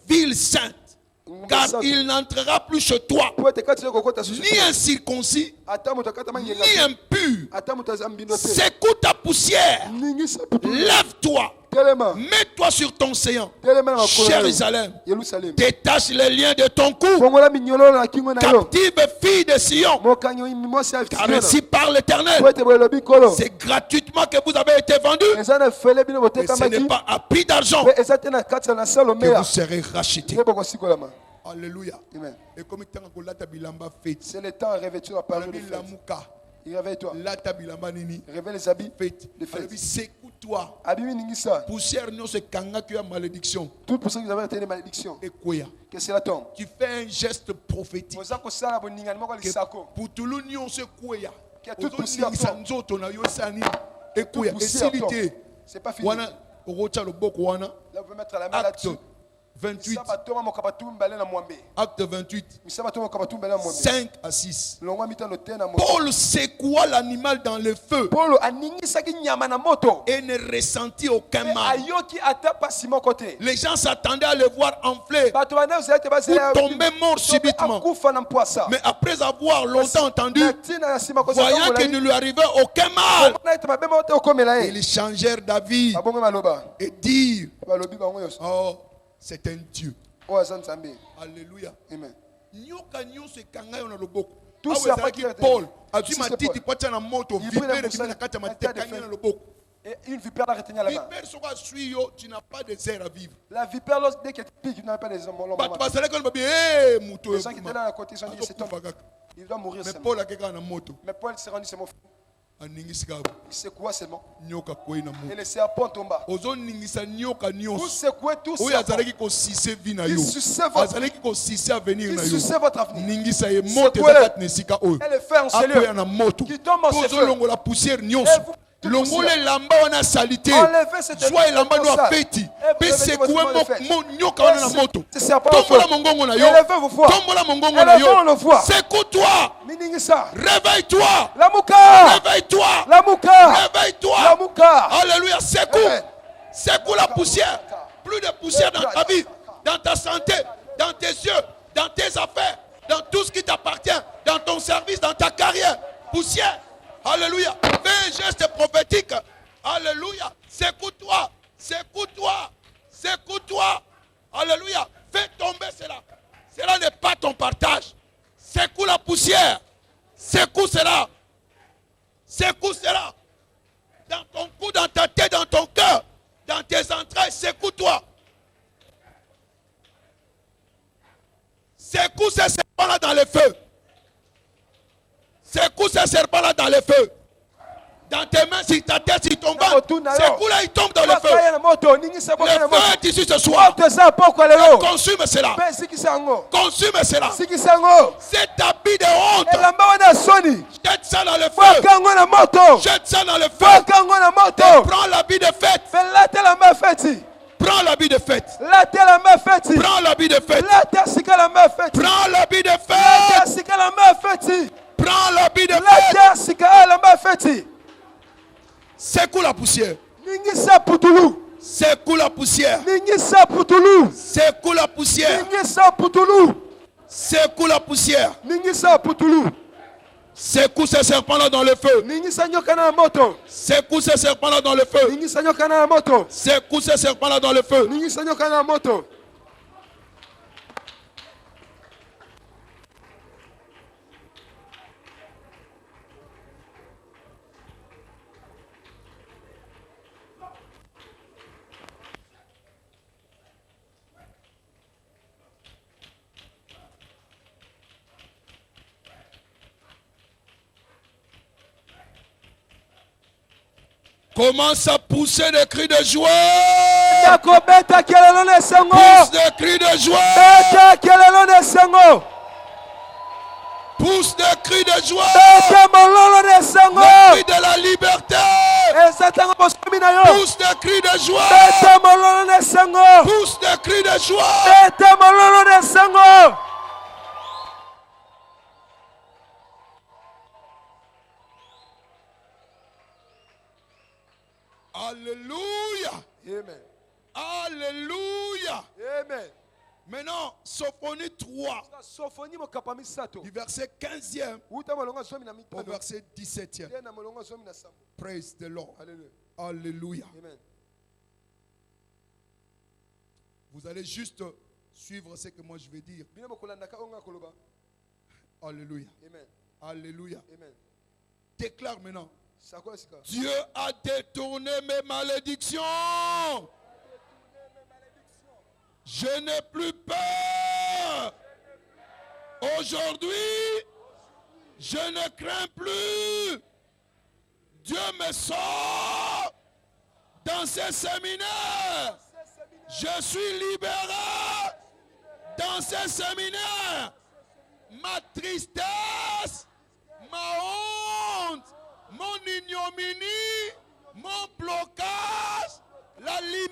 Speaker 2: Ville sainte. Car il n'entrera plus chez toi ni incirconcis, ni impur. Secoue ta poussière. Lève-toi. Mets-toi sur ton séant. Jérusalem. Détache les liens de ton cou. Captive fille de Sion. Car ainsi parle l'Éternel. C'est gratuitement que vous avez été vendu. Et ce n'est pas à prix d'argent que vous serez rachetés. Alléluia.
Speaker 3: C'est le temps à revêtir la parole de fête. Réveille-toi. Réveille les habits de fête.
Speaker 2: Secoue-toi. Poussière non se kanga qui a malédiction.
Speaker 3: Toute poussière que vous avez été des malédictions.
Speaker 2: Et quoi?
Speaker 3: Que c'est la tombe.
Speaker 2: Tu fais un geste prophétique. Pour tout le monde se quoi? Que toute poussière tombe. Et quoi? Et c'est pas fini. Là, vous pouvez mettre la main là-dessus. 28. Acte 28. 5 à 6. Paul secoua l'animal dans le feu et ne ressentit aucun mal. Les gens s'attendaient à le voir enfler ou tomber mort subitement. Mais après avoir longtemps entendu, voyant qu'il ne lui arrivait aucun mal, ils changèrent d'avis et dirent: oh, c'est un Dieu. Alléluia. Amen. Tout ça Paul a dit ma tête quoi na moto vipère qui na kata ma tête na loboko. Et une vipère la retenir la main. Vipère sera suyo, tu n'as pas de air à vivre. La vipère dès qu'elle pique, tu n'as pas des hommes. Bah tu vas savoir que eh moto. Les gens qui étaient là à côté sont dit c'est toi. Il doit mourir. Mais Paul a quelqu'un na moto. Mais Paul s'est rendu c'est mon c'est quoi seulement? Et le serpent tomba. Vous secouez tous qui sucez votre avenir. Secouez-le. Et le fer en cellule qui tombe en cellule. La poussière longole lamba wana salité soit lamba no afeti pese kuwe mo nyoka wana na moto tombola mongongo na yo tombola mongongo na yo secoue-toi réveille-toi réveille-toi alléluia secoue la poussière, plus de poussière dans ta vie, dans ta santé, dans tes yeux, dans tes affaires, dans tout ce qui t'appartient, dans ton service, dans ta carrière. Poussière. Alléluia. Fais un geste prophétique. Alléluia. Secoue-toi. Secoue-toi. Secoue-toi. Alléluia. Fais tomber cela. Cela n'est pas ton partage. Secoue la poussière. Secoue cela. Secoue cela. Dans ton cou, dans ta tête, dans ton cœur, dans tes entrailles. Secoue-toi. Secoue ces serpents-là dans le feu. Secoue ces serpents-là dans le feu. Dans tes mains, si ta tête, si ton ventre, secoue-là, il tombe dans le feu. Le feu est ici ce soir. Consume cela. Consume cela. Cet habit de honte. Jette ça dans le feu. Jette ça dans le feu. Prends l'habit de fête. Prends l'habit de fête. Prends l'habit de fête. Prends l'habit de fête. Prends l'habit de fête. Secoue la poussière. Secoue la poussière. Secoue la poussière. Secoue la poussière. Secoue ces serpents-là dans le feu. Secoue ces serpents-là dans le feu. Secoue ces serpents-là dans le feu. Commence à pousser des cris de joie. Pousse des cris de joie. Pousse des cris de joie. Les cris de la liberté. Pousse des cris de joie. Pousse des cris de joie. Alléluia. Amen. Alléluia. Amen. Maintenant, Sophonie 3, du verset 15e au verset 17e. Praise the Lord. Alléluia. Amen. Vous allez juste suivre ce que moi je vais dire. Alléluia. Amen. Alléluia. Amen. Déclare maintenant. Dieu a détourné mes malédictions. Je n'ai plus peur. Aujourd'hui, je ne crains plus. Dieu me sort dans ces séminaires. Je suis libéré dans ces séminaires. Ma tristesse, ma honte, mon ignominie, mon blocage, la liberté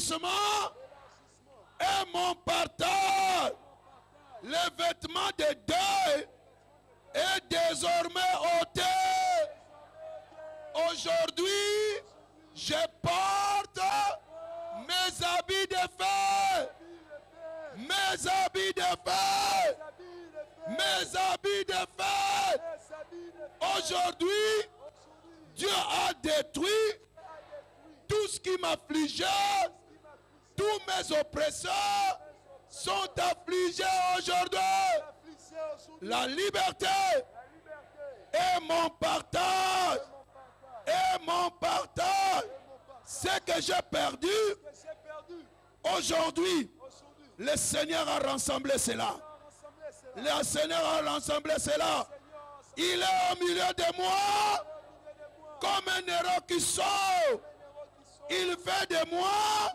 Speaker 2: l'élargissement est mon partage. Le vêtement de deuil est désormais ôté. Aujourd'hui, je porte mes habits de fête. Mes habits de fête. Mes habits de fête. Aujourd'hui, Dieu a détruit tout ce qui m'affligeait. Tous mes oppresseurs sont affligés aujourd'hui. La liberté est mon partage. Et mon partage. Ce que j'ai perdu, aujourd'hui, le Seigneur a rassemblé cela. Le Seigneur a rassemblé cela. Il est au milieu de moi comme un héros qui sort. Il fait de moi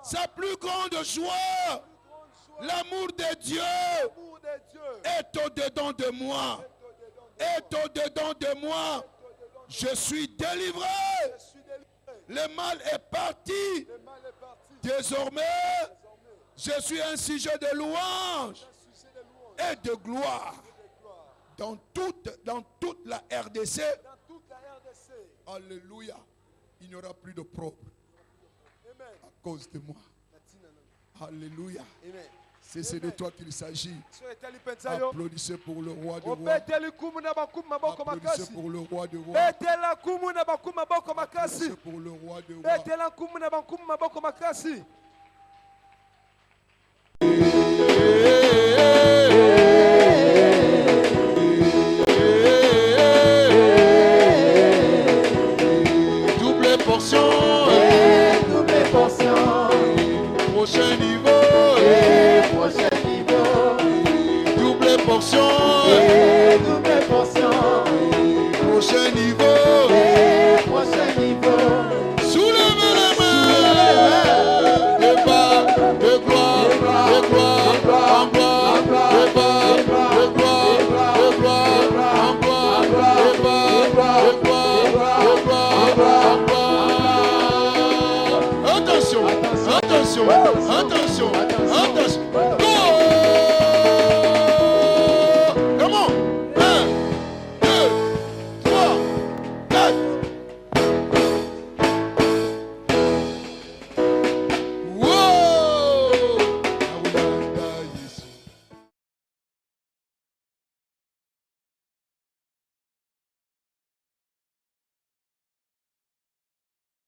Speaker 2: sa plus grande joie. L'amour de Dieu est au-dedans de moi. Est au-dedans de moi. Je suis délivré. Le mal est parti. Désormais, je suis un sujet de louange et de gloire. Dans toute la RDC, alléluia, il n'y aura plus de propre à cause de moi. Alléluia. C'est de toi qu'il s'agit. Applaudissez pour le roi de rois. Applaudissez pour le roi de rois. Applaudissez pour le roi de rois. Double portion. Double portion. Prochain niveau. Double portion. Double portion. Prochain niveau. Prochain niveau. Soulevez les mains. De bas, de gloire, de gloire, en gloire, de bas, de gloire, de gloire, en gloire, de bas, de gloire, de gloire, en gloire. Attention, attention, attention.